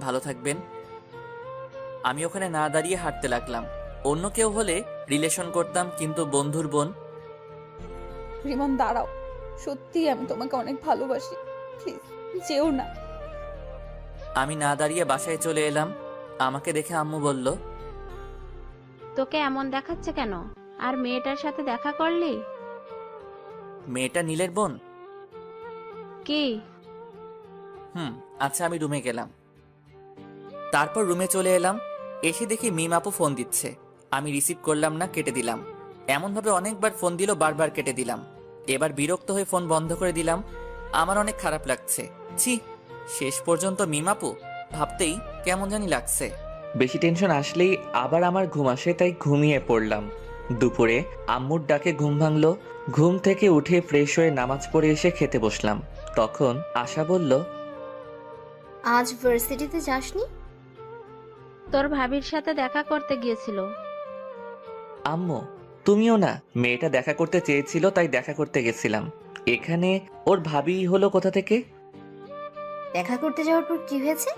ভালো থাকবেন। আমি ওখানে না দাঁড়িয়ে হাঁটতে লাগলাম। অন্য কেউ হলে রিলেশন করতাম, কিন্তু বন্ধুর বোন। রিমন দাঁড়াও, সত্যি আমি তোমাকে অনেক ভালোবাসি, প্লিজ যেও না। আমি না দাঁড়িয়ে বাসায় চলে এলাম। আমাকে দেখে আম্মু বলল, তোকে এমন দেখাচ্ছে কেন? আর মেয়েটার সাথে দেখা করলি? মেয়েটা নীলের বোন? কি? আচ্ছা, আমি রুমে গেলাম। তারপর রুমে চলে এলাম। এসে দেখি মিম আপু ফোন দিচ্ছে। আমি রিসিভ করলাম না, কেটে দিলাম। এমনভাবে অনেকবার ফোন দিল, বারবার কেটে দিলাম। এবার বিরক্ত হয়ে ফোন বন্ধ করে দিলাম। আমার অনেক খারাপ লাগছে। ছি, শেষ পর্যন্ত মিম আপু ভাবতেই কেমন জানি লাগছে। বেশি টেনশন আসলেই আবার আমার ঘুম আসে, তাই ঘুমিয়ে পড়লাম। দুপুরে আম্মুর ডাকে ঘুম ভাঙলো। ঘুম থেকে উঠে ফ্রেশ হয়ে নামাজ পড়ে এসে খেতে বসলাম। তখন আশা বলল, আজ ভার্সিটিতে যাসনি? তোর ভাবির সাথে দেখা করতে গিয়েছিল। আম্মু তুমিও না? মেয়েটা দেখা করতে চেয়েছিল, তাই দেখা করতে গেছিলাম। এখানে ওর ভাবি হলো কোথা থেকে? দেখা করতে যাওয়ার পর কি হয়েছে?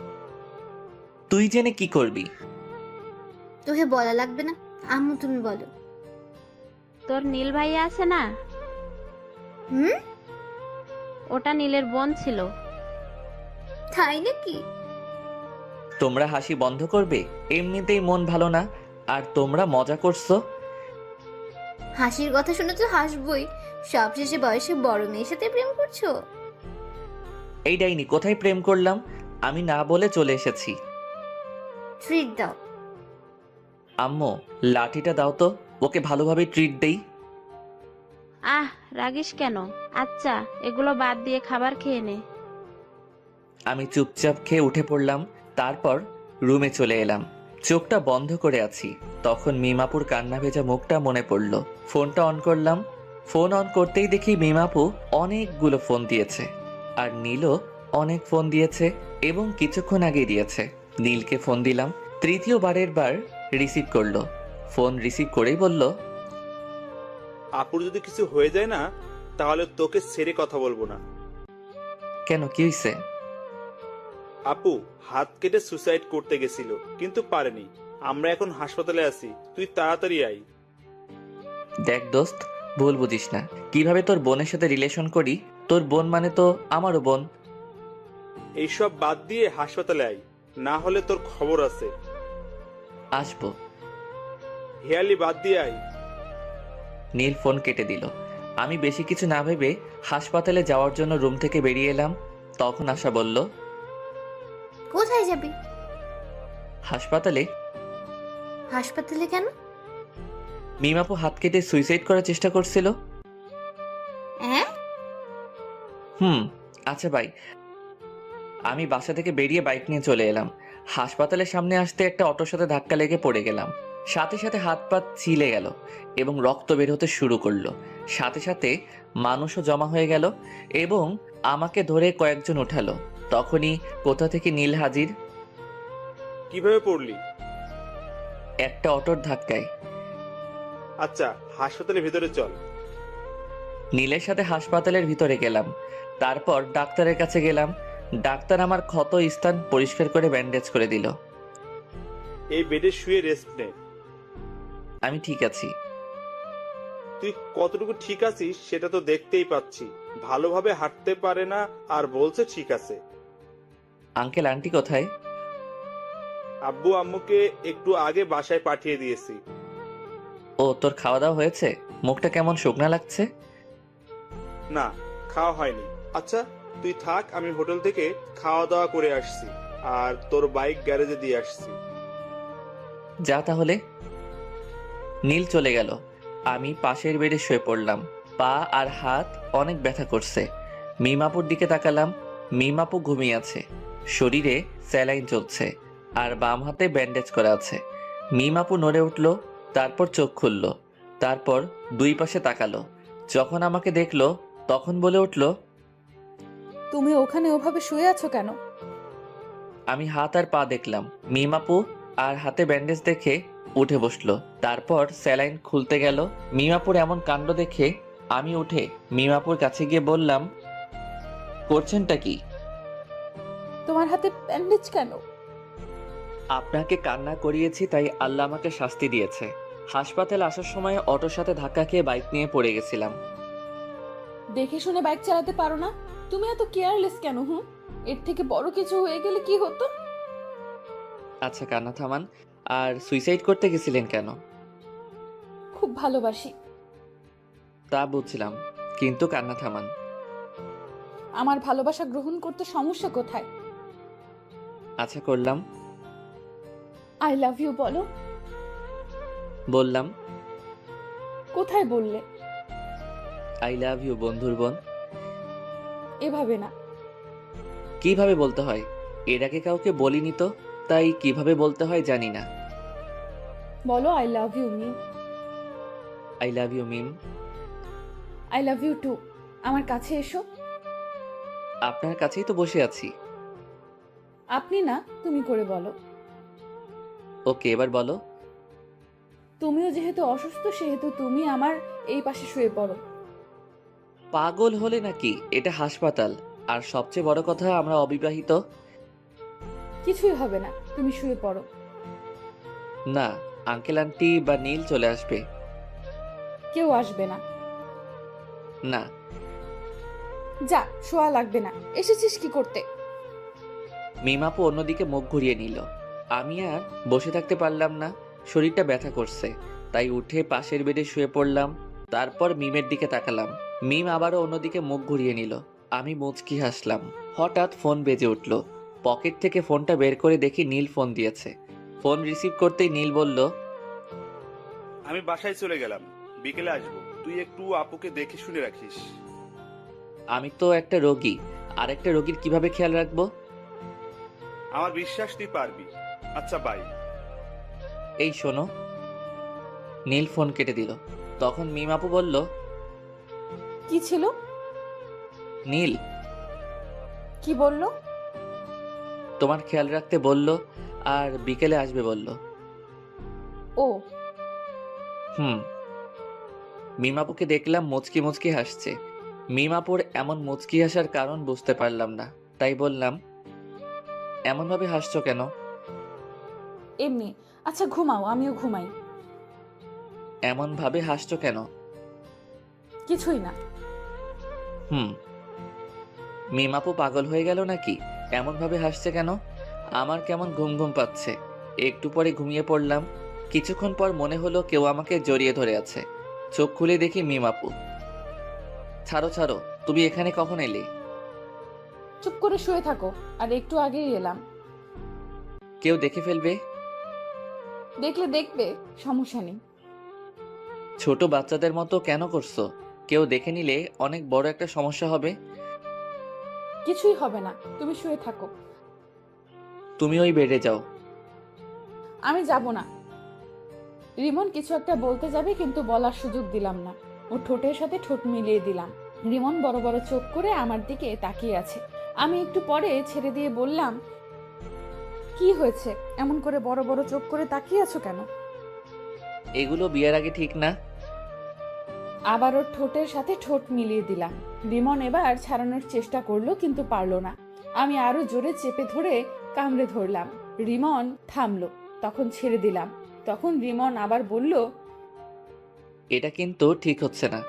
তুই জেনে কি করবি? তোকে বলা লাগবে না, আম্মু তুমি বলো। তোর নীল ভাইয়া আছে না? হুম? ওটা নীলের বোন ছিল। তাই নাকি? তোমরা হাসি বন্ধ করবে? এমনিতেই মন ভালো না, আর তোমরা মজা করছো। হাসির কথা শুনে তো হাসবই। সবশেষে বয়সে বড় মেয়ের সাথে প্রেম করছো? এই ডাইনি, কোথায় প্রেম করলাম? আমি না বলে চলে এসেছি। ট্রিট দাও। আম্মু লাঠিটা দাও তো, ওকে ভালোভাবে ট্রিট দেই। আহ, রাগিস কেন? আচ্ছা, এগুলো বাদ দিয়ে খাবার খেয়ে নে। আমি চুপচাপ খেয়ে উঠে পড়লাম। তারপর রুমে চলে এলাম। চোখটা বন্ধ করে আছি। তখন মিমাপুর কান্না ভেজা মুখটা মনে পড়ল। ফোনটা অন করলাম। ফোন অন করতেই দেখি মিমাপু অনেকগুলো ফোন দিয়েছে, আর নীলও অনেক ফোন দিয়েছে, এবং কিছুক্ষণ আগে দিয়েছে। নীলকে ফোন দিলাম। তৃতীয়বারের বার রিসিভ করলো। ফোন রিসিভ করেই বলল, আপুর যদি কিছু হয়ে যায় না, তাহলে তোকে ছেড়ে কথা বলবো না। কেন, কি হয়েছে? আপু হাত কেটে সুসাইড করতে গেছিল, কিন্তু পারেনি। আমরা এখন হাসপাতালে আছি, তুই তাড়াতাড়ি আই। দেখ দোস্ত, ভুল বুঝিস না। কিভাবে তোর বোনের সাথে রিলেশন করি? তোর বোন মানে তো আমারও বোন। এইসব বাদ দিয়ে হাসপাতালে আই, না হলে তোর খবর আছে। আসবো। হেয়ালি বাদ দিয়ে আই। নীল ফোন কেটে দিল। আমি বেশি কিছু না ভেবে হাসপাতালে যাওয়ার জন্য রুম থেকে বেরিয়ে এলাম। তখন আশা বলল, কোথায় যাবি? হাসপাতালে। হাসপাতালে কেন? মিমাপু হাত কেটে সুইসাইড করার চেষ্টা করছিল। হ্যাঁ? আচ্ছা ভাই। আমি বাসা থেকে বেরিয়ে বাইক নিয়ে চলে এলাম। হাসপাতালের সামনে আসতে একটা অটোর সাথে ধাক্কা লেগে পড়ে গেলাম। সাথে সাথে হাত পা ছিলে গেল এবং রক্ত বের হতে শুরু করলো। সাথে সাথে মানুষও জমা হয়ে গেল এবং আমাকে ধরে কয়েকজন উঠালো। তখনই কোথা থেকে নীল হাজির। কিভাবে পড়লি? একটা অটোর ধাক্কায়। আচ্ছা, হাসপাতালের ভিতরে চল। নীলের সাথে হাসপাতালের ভিতরে গেলাম। তারপর ডাক্তারের কাছে গেলাম। ডাক্তার আমার ক্ষত স্থান পরিষ্কার করে ব্যান্ডেজ করে দিল। এই বেডে শুয়ে রেস্ট নে। আমি ঠিক আছি। তুই কতটুকু ঠিক আছিস সেটা তো দেখতেই পাচ্ছি। ভালোভাবে হাঁটতে পারে না, আর বলছে ঠিক আছে। আঙ্কেল আন্টি কোথায়? আব্বু আম্মুকে একটু আগে বাসায় পাঠিয়ে দিয়েছি। ও, তোর খাওয়া দাওয়া হয়েছে? মুখটা কেমন শুকনা লাগছে। না, খাওয়া হয়নি। আচ্ছা তুই থাক, আমি হোটেল থেকে খাওয়া দাওয়া করে আসছি আর তোর বাইক গ্যারেজে দিয়ে আসছি। যা তাহলে। নীল চলে গেল। আমি পাশের বেডে শুয়ে পড়লাম। পা আর হাত অনেক ব্যথা করছে। মিমাপুর দিকে তাকালাম। মিমাপু ঘুমিয়ে আছে, শরীরে স্যালাইন চলছে আর বাম হাতে ব্যান্ডেজ করা আছে। মিমাপু নড়ে উঠল, তারপর চোখ খুলল, তারপর দুই পাশে তাকালো। যখন আমাকে দেখলো তখন বলে উঠল, তুমি ওখানে ওভাবে শুয়ে আছো কেন? আমি হাত আর পা দেখলাম। মিমাপু আর হাতে ব্যান্ডেজ দেখে উঠে বসলো, তারপর স্যালাইন খুলতে গেল। মিমাপুর এমন কাণ্ড দেখে আমি উঠে মিমাপুর কাছে গিয়ে বললাম, করছেনটা কি? তোমার হাতে ব্যান্ডেজ কেন? আপনাকে কান্না করিয়েছি তাই আল্লাহ আমাকে শাস্তি দিয়েছে। হাসপাতালে আসার সময় অটোর সাথে ধাক্কা খেয়ে বাইক নিয়ে পড়ে গেছিলাম। দেখে শুনে বাইক চালাতে পারো না? তুমি এত কেয়ারলেস কেন? এর থেকে বড় কিছু হয়ে গেলে কি হতো? আচ্ছা কান্না থামান। আর সুইসাইড করতে গেছিলেন কেন? খুব ভালোবাসি। তা বুঝছিলাম, কিন্তু কান্না থামান। আমার ভালোবাসা গ্রহণ করতে সমস্যা কোথায়? আচ্ছা করলাম। আই লাভ ইউ বলো। বললাম। কোথায় বললে? আই লাভ ইউ বন্ধুর বোন। এভাবে না। কিভাবে বলতে হয়? এর আগে কাউকে বলিনি তো, তাই কিভাবে বলতে হয় জানি না। বলো I love you me. I love you Mim. I love you too. আমার কাছে এসো। আপনার কাছেই তো বসে আছি। আপনি না, তুমি করে বলো। ওকে, এবার বলো। তুমিও যেহেতু অসুস্থ সেহেতু তুমি আমার এই পাশে শুয়ে পড়ো। পাগল হলে নাকি? এটা হাসপাতাল। আর সবচেয়ে বড় কথা, আমরা অবিবাহিত। কিছুই হবে না, তুমি শুয়ে পড়ো। না, আঙ্কেল আন্টি বা নীল চলে আসবে। কেউ আসবে না। না। যা, শোয়া লাগবে না। এসেছিস কি করতে? মিমাপু অন্যদিকে মুখ ঘুরিয়ে নিল। আমি আর বসে থাকতে পারলাম না, শরীরটা ব্যথা করছে, তাই উঠে পাশের বেডে শুয়ে পড়লাম। তারপর মিমের দিকে তাকালাম। মিম আবারও অন্যদিকে মুখ ঘুরিয়ে নিল। আমি মুচকি হাসলাম। হঠাৎ ফোন বেজে উঠল। পকেট থেকে ফোনটা বের করে দেখি নীল ফোন দিয়েছে। ফোন রিসিভ করতেই নীল বলল, আমি বাসায় চলে গেলাম, বিকেলে আসবো। তুই একটু আপুকে দেখে শুনে রাখিস। আমি তো একটা রোগী, আর একটা রোগীর কিভাবে খেয়াল রাখবো? আমার বিশ্বাস তুই পারবি। আচ্ছা বাই। এই শোনো। নীল ফোন কেটে দিল। তখন মিম আপু বলল, কি ছিল? নীল কি বললো? তোমার খেয়াল রাখতে বলল আর বিকেলে আসবে বলল। ও। মিমাপুকে দেখলাম মুচকি মুচকি হাসছে। মিমাপুর এমন মুচকি হাসার কারণ বুঝতে পারলাম না, তাই বললাম, এমন ভাবে হাসছো কেন? এমনি। আচ্ছা ঘুমাও, আমিও ঘুমাই। এমন ভাবে হাসছো কেন? কিছুই না। মিমাপু পাগল হয়ে গেল নাকি? এমন ভাবে হাসছে কেন? আমার কেমন ঘুম ঘুম পাচ্ছে। একটু পরে ঘুমিয়ে পড়লাম। কিছুক্ষণ পর মনে হলো কেউ আমাকে জড়িয়ে ধরে আছে। চোখ খুলে দেখি মিমাপু। ছাড়ো ছাড়ো, তুমি এখানে কখন এলে? চুপ করে শুয়ে থাকো। আর একটু আগেই এলাম। কেউ দেখে ফেলবে। দেখলে দেখবে, সমস্যা নেই। ছোট বাচ্চাদের মতো কেন করছো? কেউ দেখে নিলে অনেক বড় একটা সমস্যা হবে। কিছুই হবে না, তুমি শুয়ে থাকো। তুমি ওই বেডে যাও। আমি যাব না। রিমন কিছু একটা বলতে যাবে কিন্তু বলার সুযোগ দিলাম না। ও ঠোঁটের সাথে ঠোঁট মিলিয়ে দিলাম। রিমন বড় বড় চোখ করে আমার দিকে তাকিয়ে আছে। আমি একটু পরে ছেড়ে দিয়ে বললাম, কি হয়েছে? এমন করে বড় বড় চোখ করে তাকিয়ে আছো কেন? এগুলো বিয়ের আগে ঠিক না। আবার ওর ঠোঁটের সাথে ঠোঁট মিলিয়ে দিলাম। রিমন এবার ছাড়ানোর চেষ্টা করলো কিন্তু পারলো না। আমি আরো জোরে চেপে ধরে কামড়ে ধরলাম। রিমন থামলো, তখন ছেড়ে দিলাম। তখন রিমন আবার বলল, এটা কিন্তু ঠিক হচ্ছে না।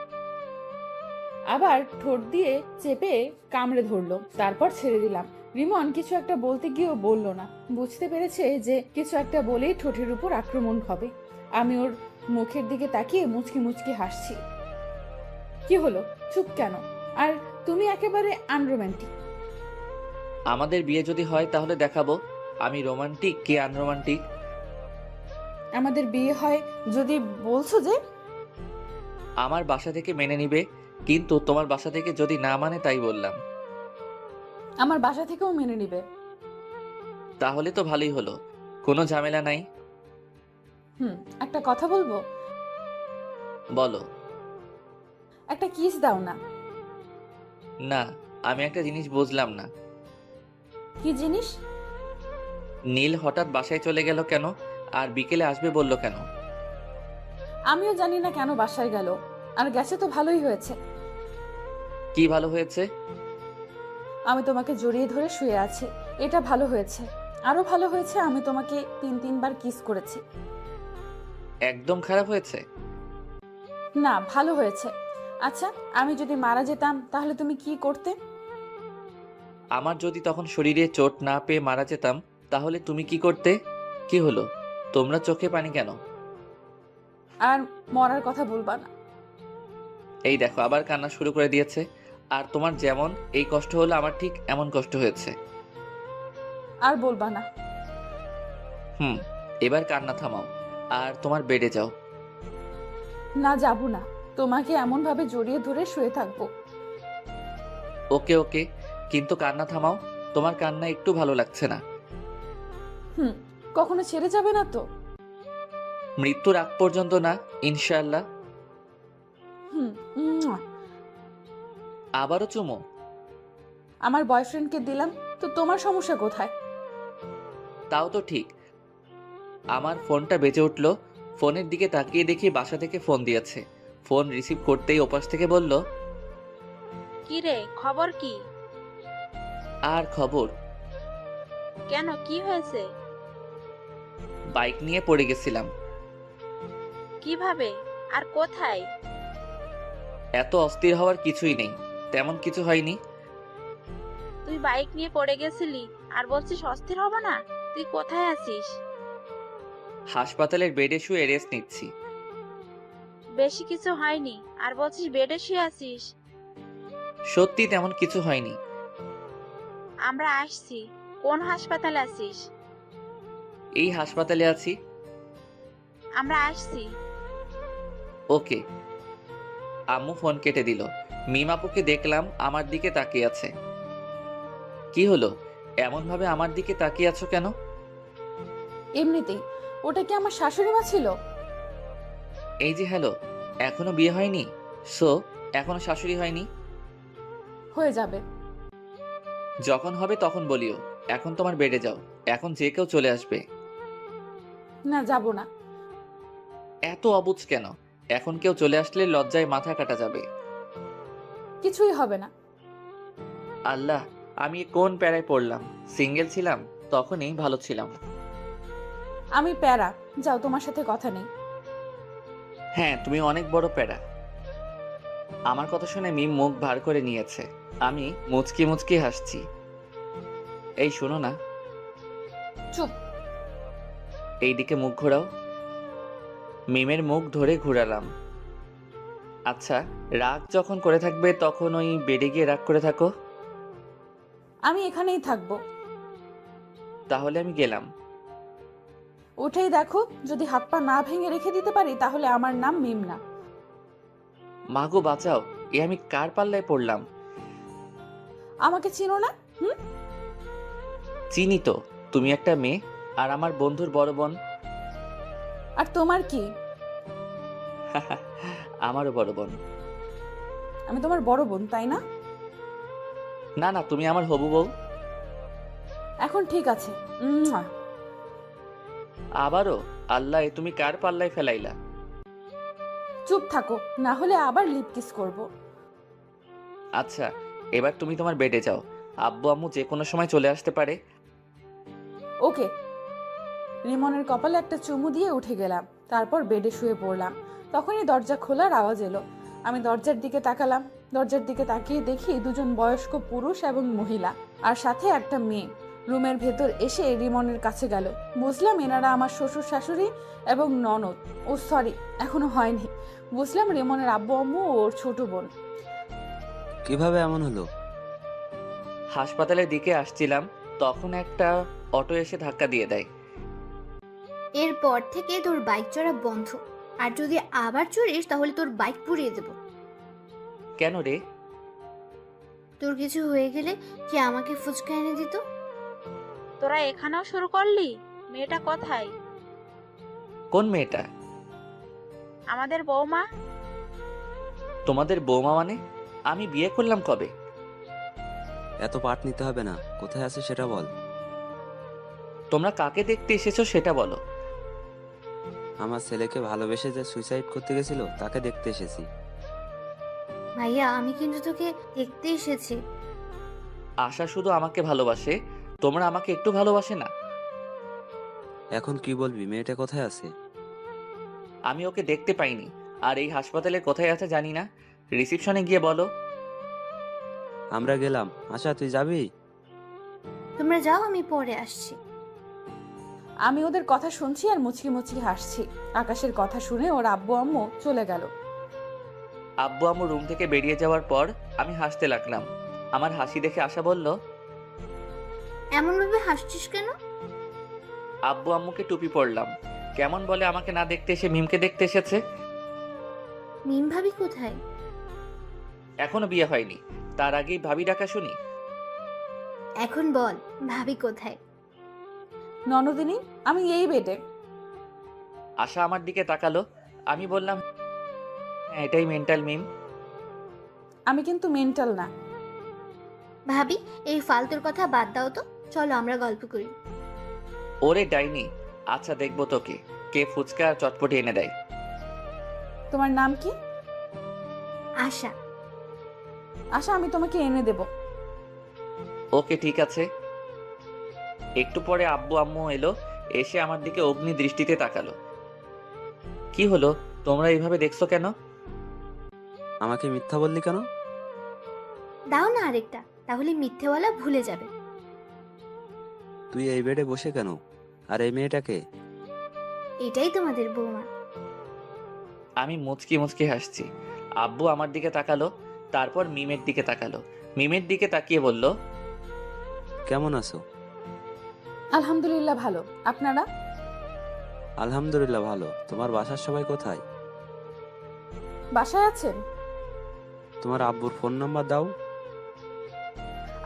আবার ঠোঁট দিয়ে চেপে কামড়ে ধরলো, তারপর ছেড়ে দিলাম। রিমন কিছু একটা বলতে গিয়েও বলল না, বুঝতে পেরেছে যে কিছু একটা বলেই ঠোঁটের উপর আক্রমণ হবে। আমি ওর মুখের দিকে তাকিয়ে মুচকি মুচকি হাসছি। কি হলো, চুপ কেন? আর তুমি একেবারে আনরোম্যান্টিক। আমাদের বিয়ে যদি হয় তাহলে দেখাবো আমি রোমান্টিক কি আনরোমান্টিক। আমাদের বিয়ে হয় যদি বলছো যে। আমার বাসা থেকে মেনে নিবে, কিন্তু তোমার বাসা থেকে যদি না মানে তাই বললাম। আমার বাসা থেকেও মেনে নিবে। তাহলে তো ভালোই হলো, কোনো ঝামেলা নাই। একটা কথা বলবো? বলো। একটা কিস দাও না। না, আমি একটা জিনিস বুঝলাম না। কি জিনিস? নীল হঠাৎ বাসায় চলে গেল কেন, আর বিকেলে আসবে বলল কেন? আমিও জানি না কেন বাসায় গেল, আর গেছে তো ভালোই হয়েছে। কি ভালো হয়েছে? আমি তোমাকে জড়িয়ে ধরে শুয়ে আছি, এটা ভালো হয়েছে। আরো ভালো হয়েছে আমি তোমাকে 3-3বার কিস করেছি। একদম খারাপ হয়েছে? না, ভালো হয়েছে। আচ্ছা, আমি যদি মারা যেতাম তাহলে তুমি কি করতে? আমার যদি তখন শরীরে চোট না পেয়ে মারা যেতাম তাহলে তুমি কি করতে? কি হলো, তোমরা চোখে পানি কেন? আর মরার কথা বলবা না। এই দেখো আবার কান্না শুরু করে দিয়েছে। আর তোমার যেমন এই কষ্ট হলো আমার ঠিক এমন কষ্ট হয়েছে। আর বলবা না। এবার কান্না থামাও আর তোমার বেডে যাও। না, যাবো না। তোমাকে এমন ভাবে জড়িয়ে ধরে শুয়ে থাকবো। ওকে ওকে, কিন্তু কান্না থামাও। তোমার কান্না একটু ভালো লাগছে না। কখনো ছেড়ে যাবে না তো? মৃত্যুর আগ পর্যন্ত না, ইনশাআল্লাহ। মুয়া। আবারও চুমো? আমার বয়ফ্রেন্ডকে দিলাম তো তোমার সমস্যা কোথায়? তাও তো ঠিক। আমার ফোনটা বেজে উঠল, ফোনের দিকে তাকিয়ে দেখি বাসা থেকে ফোন দিয়েছে। ফোন রিসিভ করতেই ওপাশ থেকে বলল, কি রে, খবর কি? আর খবর? কেন, কি হয়েছে? বাইক নিয়ে পড়ে গেছিলাম। কিভাবে আর কোথায়? এত অস্থির হওয়ার কিছুই নেই, তেমন কিছু হয়নি। তুই বাইক নিয়ে পড়ে গেছিলি আর বলছিস অস্থির হব না? তুই কোথায় আছিস? হাসপাতালের বেডে শুয়ে রেস্ট নিচ্ছি। বেশি কিছু হয়নি আর বলছিস বেডে শুয়ে আছিস? সত্যি তেমন কিছু হয়নি। আমরা আসছি। কোন হাসপাতালে আছিস? এই হাসপাতালে আছি। আমরা আসছি। ওকে। আম্মু ফোন কেটে দিল। মিমাপুকে দেখলাম আমার দিকে তাকিয়ে আছে। কি হলো, এমন ভাবে আমার দিকে তাকিয়ে আছো কেন? এমনিতেই। ওটা কি আমার শাশুড়ি মা ছিল? এই যে হ্যালো, এখনো বিয়ে হয়নি? সো এখনো শাশুড়ি হয়নি? হয়ে যাবে। যখন হবে তখন বলিও। এখন তোমার বেডে যাও, এখন যে কেউ চলে আসবে। না, যাব না। এত অবুঝ কেন? এখন কেউ চলে আসলে লজ্জায় মাথা কাটা যাবে। কিছুই হবে না। আল্লাহ, আমি কোন প্যারায় পড়লাম। সিঙ্গেল ছিলাম তখনই ভালো ছিলাম। আমি প্যারা, যাও, তোমার সাথে কথা নেই। হ্যাঁ, তুমি অনেক বড় প্যারা। আমার কথা শুনে মিম মুখ ভার করে নিয়েছে। আমি মুচকি মুচকি হাসছি। এই শোনো না। চুপ। এইদিকে মুখ ঘোরাও। মিমের মুখ ধরে ঘুরালাম। আচ্ছা, রাগ যখন করে থাকবে তখন ওই বেডে গিয়ে রাগ করে থাকো। আমি এখানেই থাকবো। তাহলে আমি গেলাম। উঠেই দেখো, যদি হাত পা না ভেঙে রেখে দিতে পারি তাহলে আমার নাম মিম না। মাগো বাঁচাও, এ আমি কার পাল্লায় পড়লাম? আমাকে চিনো না? চিনি তো, তুমি একটা মেয়ে আর আমার বন্ধুর বড় বোন। আর তোমার কি? আমারও বড় বোন। আমি তোমার বড় বোন, তাই না? না না, তুমি আমার হবু বউ। এখন ঠিক আছে। মুয়া। আবারও? আল্লাহ, এ তুমি কার পাল্লায় ফেলাইলা? চুপ থাকো, না হলে আবার লিপ কিস করবো। আচ্ছা, এবার তুমি তোমার বেডে যাও। আব্বু আম্মু যে কোনো সময় চলে আসতে পারে। ওকে। রিমনের কপালে একটা চুমু দিয়ে উঠে গেলাম, তারপর বেডে শুয়ে পড়লাম। তখনই দরজা খোলার আওয়াজ এলো। আমি দরজার দিকে তাকালাম। দরজার দিকে তাকিয়ে দেখি দুজন বয়স্ক পুরুষ এবং মহিলা। আর সাথে একটা মেয়ে। রুমের ভেতর এসে রিমনের কাছে গেল। বুঝলাম এনারা আমার শ্বশুর শাশুড়ি এবং ননদ। ও সরি, এখনো হয়নি। বুঝলাম রিমনের আব্বু আম্মু ও ওর ছোট বোন। কিভাবে এমন হলো? হাসপাতালের দিকে আসছিলাম, তখন একটা অটো এসে ধাক্কা দিয়ে দেয়। এরপর থেকে তোর বাইক চড়া বন্ধ, আর যদি আবার চড়িস তাহলে তোর বাইক পুড়িয়ে দেব। কেন রে? তোর কিছু হয়ে গেলে কি আমাকে ফুচকা এনে দিত? তোরা এখানেও শুরু করলি? মেয়েটা কোথায়? কোন মেয়েটা? আমাদের বৌমা। তোমাদের বৌমা মানে? আমি বিয়ে করলাম কবে? এত পাট নিতে হবে না, কোথায় আছে সেটা বল। তোমরা কাকে দেখতে এসেছো সেটা বলো। আমার ছেলেকে ভালোবেসে যে সুইসাইড করতে গেছিল তাকে দেখতে এসেছি। ভাইয়া, আমি কিন্তু তোকে দেখতে এসেছি। আশা শুধু আমাকে ভালোবাসে, তোমরা আমাকে একটু ভালোবাসে না? এখন কি বলবি, মেয়েটা কোথায় আছে? আমি ওকে দেখতে পাইনি, আর এই হাসপাতালে কোথায় আছে জানি না। রিসিপশনে গিয়ে বলো। আমরা গেলাম। আশা, তুই যাবি? তোমরা যাও, আমি পরে আসছি। আমি ওদের কথা শুনছি আর মুচকি মুচকি হাসছি। আকাশের কথা শুনে ওর আব্বু আম্মু চলে গেল। আব্বু আম্মু রুম থেকে বেরিয়ে যাওয়ার পর আমি হাসতে লাগলাম। আমার হাসি দেখে আশা বলল, এমন ভাবে হাসছিস কেন? আব্বু আম্মুকে টুপি পরলাম। কেমন বলে আমাকে না দেখতে এসে মিমকে দেখতে এসেছে। মিম ভাবি কোথায়? এখনো বিয়ে হয়নি, তার আগেই ভাবি ডাকা শুনি। এখন বল, ভাবি কোথায়? ননদিনী, আমি এই বেডে। আশা আমার দিকে তাকালো। আমি বললাম, হ্যাঁ, এটাই মেন্টাল মিম। আমি কিন্তু মেন্টাল না। ভাবি, এই ফালতুর কথা বাদ দাও তো, চলো আমরা গল্প করি। ওরে ডাইনি, আচ্ছা দেখবো তোকে কে ফুচকা আর চটপটি এনে দেয়। তোমার নাম কি? আশা। আশা, আমি তোমাকে এনে দেব। ওকে ঠিক আছে। একটু পরে আব্বু আম্মু এলো, এসে আমার দিকে অগ্নি দৃষ্টিতে তাকালো। কি হলো, তোমরা এইভাবে দেখছো কেন? আমাকে মিথ্যা বললি কেন? দাও না আরেকটা, তাহলে মিথ্যেওয়ালা ভুলে যাবে। তুই এই বেডে বসে কেন? আর এই মেয়েটাকে? এটাই তোমাদের বৌমা। আমি মুচকি মুচকি হাসছি। আব্বু আমার দিকে তাকালো, তারপর মিমের দিকে তাকালো। মিমের দিকে তাকিয়ে বলল, কেমন আছো? আলহামদুলিল্লাহ ভালো। আপনারা? আলহামদুলিল্লাহ ভালো। তোমার বাসার সবাই কোথায়? বাসায় আছেন? তোমার আব্বুর ফোন নাম্বার দাও।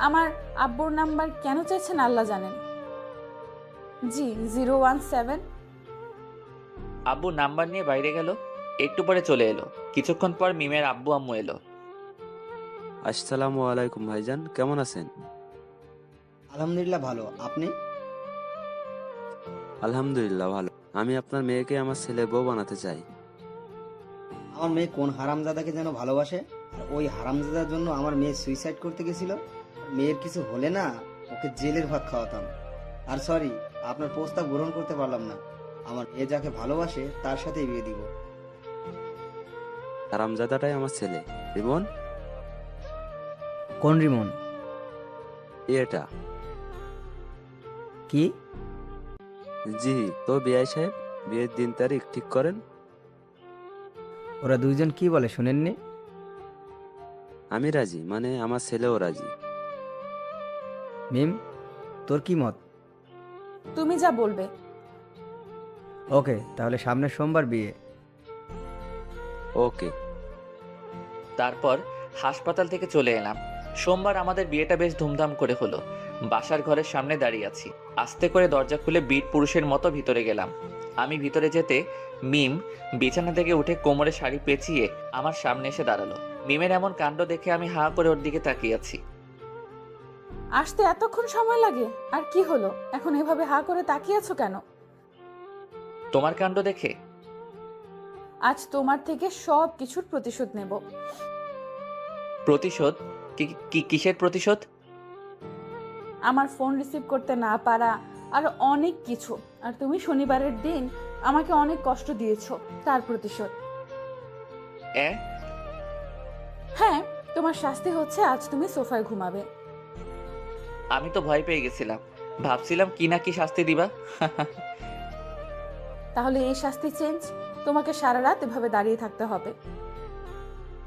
আমার আব্বুর নাম্বার কেন চাইছেন আল্লাহ জানেন। জি, 017। আব্বু নাম্বার নিয়ে বাইরে গেল। একটু পরে চলে এলো। কিছুক্ষণ পর মিমের আব্বু আম্মু এলো। আসসালামু আলাইকুম ভাইজান, কেমন আছেন? আলহামদুলিল্লাহ ভালো। আপনি? আলহামদুলিল্লাহ ভালো। আমি আপনার মেয়েকে আমার ছেলে বউ বানাতে চাই। আমার মেয়ে কোন হারামজাদাকে যেন ভালোবাসে, আর ওই হারামজাদার জন্য আমার মেয়ে সুইসাইড করতে গেছিল। মেয়ের কিছু হলে না, ওকে জেলের ভাত খাওয়াতাম। আর সরি, আপনার প্রস্তাব গ্রহণ করতে পারলাম না। আমার মেয়ে যাকে ভালোবাসে তার সাথেই বিয়ে দিব। হারামজাদাটাই আমার ছেলে। রিমন? কোন রিমন? এটা কি? জি, তো বিআই সাহেব, বিয়ের দিন তারিখ ঠিক করেন। ওরা দুইজন কি বলে শুনেননি? আমি রাজি, মানে আমার ছেলেও রাজি। মিম, তোর কি মত? তুমি যা বলবে। ওকে, তাহলে সামনের সোমবার বিয়ে। ওকে। তারপর হাসপাতাল থেকে চলে এলাম। সোমবার আমাদের বিয়েটা বেশ ধুমধাম করে হলো। বাসার ঘরের সামনে দাঁড়িয়ে আছি। আস্তে করে দরজা খুলে বীর পুরুষের মতো ভিতরে গেলাম। আমি ভিতরে যেতে মিম বিছানা থেকে উঠে কোমরে শাড়ি পেঁচিয়ে আমার সামনে এসে দাঁড়ালো। মিমের এমন কাণ্ড দেখে আমি হাঁ করে ওর দিকে তাকিয়ে আছি। আসতে এতক্ষণ সময় লাগে? আর কি হলো, এখন এভাবে হা করে তাকিয়ে আছো কেন? তোমার কাণ্ড দেখে? আজ তোমার থেকে সব কিছুর প্রতিশোধ নেব। প্রতিশোধ? কিসের প্রতিশোধ? আমার ফোন রিসিভ করতে না পারা, আর অনেক কিছু। আর তুমি শনিবারের দিন আমাকে অনেক কষ্ট দিয়েছো, তার প্রতিশোধ। হ্যাঁ, তোমার শাস্তি হচ্ছে আজ তুমি সোফায় ঘুমাবে। আমি তো ভয় পেয়ে গেছিলাম, ভাবছিলাম কি না কি শাস্তি দিবা। তাহলে এই শাস্তি চেঞ্জ, তোমাকে সারা রাত এভাবে দাঁড়িয়ে থাকতে হবে।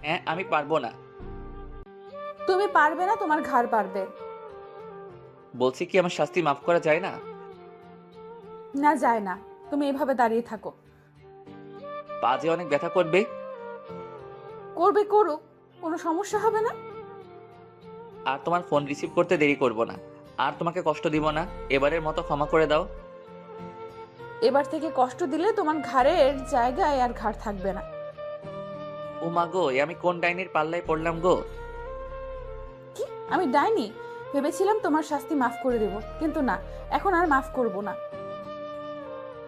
হ্যাঁ, আমি পারবো না। তুমি পারবে না, তোমার ঘাড় পারবে। বলছি কি আমার শাস্তি মাফ করা যায় না? না, যায় না। তুমি এভাবে দাঁড়িয়ে থাকো। পা যে অনেক ব্যথা করবে। করবে, করুক, কোনো সমস্যা হবে না। আর তোমার ফোন রিসিভ করতে দেরি করব না, আর তোমাকে কষ্ট দিব না, এবারের মতো ক্ষমা করে দাও। এবার থেকে কষ্ট দিলে তোমার ঘাড়ের জায়গায় আর ঘাড় থাকবে না। ও মা গো, এ আমি কোন ডাইনির পাল্লায় পড়লাম গো? কি, আমি ডাইনি? ভেবেছিলাম তোমার শাস্তি মাফ করে দেব, কিন্তু না, এখন আর মাফ করব না।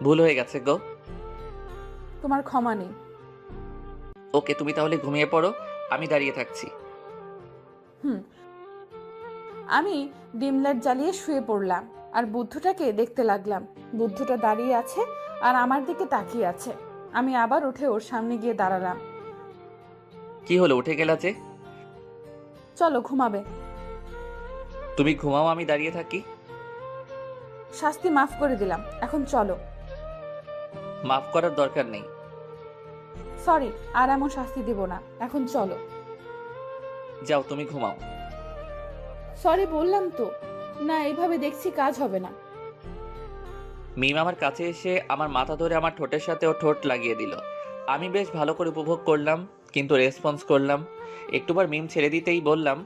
ভুল হয়ে গেছে গো। তোমার ক্ষমা নেই। ওকে, তুমি তাহলে ঘুমিয়ে পড়ো, আমি দাঁড়িয়ে থাকছি। আমি ডিম লাইট জ্বালিয়ে শুয়ে পড়লাম আর বুদ্ধটাকে দেখতে লাগলাম। বুদ্ধটা দাঁড়িয়ে আছে আর আমার দিকে তাকিয়ে আছে। আমি আবার উঠে ওর সামনে গিয়ে দাঁড়ালাম। কি হলো, উঠে গেলা যে? চলো, ঘুমাবে। তুমি ঘুমাও, আমি দাঁড়িয়ে থাকি। শাস্তি মাফ করে দিলাম, এখন চলো। মাফ করার দরকার নেই। সরি, আর এমন শাস্তি দিব না, এখন চলো। যাও, তুমি ঘুমাও। সরি বললাম তো। না, এইভাবে দেখছি কাজ হবে না। মিম আমার কাছে এসে আমার মাথা ধরে আমার ঠোঁটের সাথে ও ঠোঁট লাগিয়ে দিল। আমি বেশ ভালো করে উপভোগ করলাম, কিন্তু রেসপন্স করলাম। একটুবার মিম ছেড়ে দিতেই বললাম,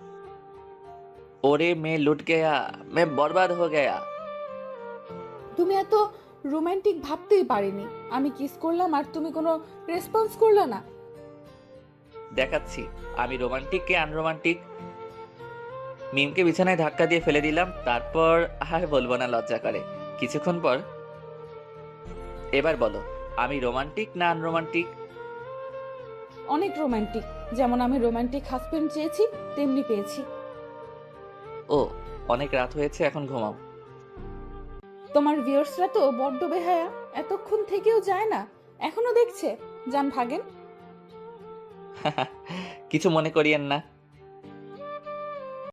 ওরে মে লুট গেয়া, মে বরবাদ হো গেয়া। তুমি এত রোমান্টিক ভাবতেই পারিনি। আমি কিস করলাম আর তুমি কোনো রেসপন্স করলে না। দেখাচ্ছি আমি রোমান্টিক কে আনরোমান্টিক। মিমকে বিছানায় ধাক্কা দিয়ে ফেলে দিলাম, তারপর আর বলবো না, লজ্জা করে। কিছুক্ষণ পর, এবার বলো আমি রোমান্টিক না আনরোমান্টিক? অনেক রোমান্টিক। যেমন আমি রোমান্টিক হাজবেন্ড চেয়েছি, তেমনি পেয়েছি। ও, অনেক রাত হয়েছে, এখন ঘুমাও। তোমার ভিউয়ার্সরা তো বড্ড বেহায়া, এতক্ষণ থেকেও যায় না, এখনো দেখছে। যান, ভাগেন। কিছু মনে করিয়েন না।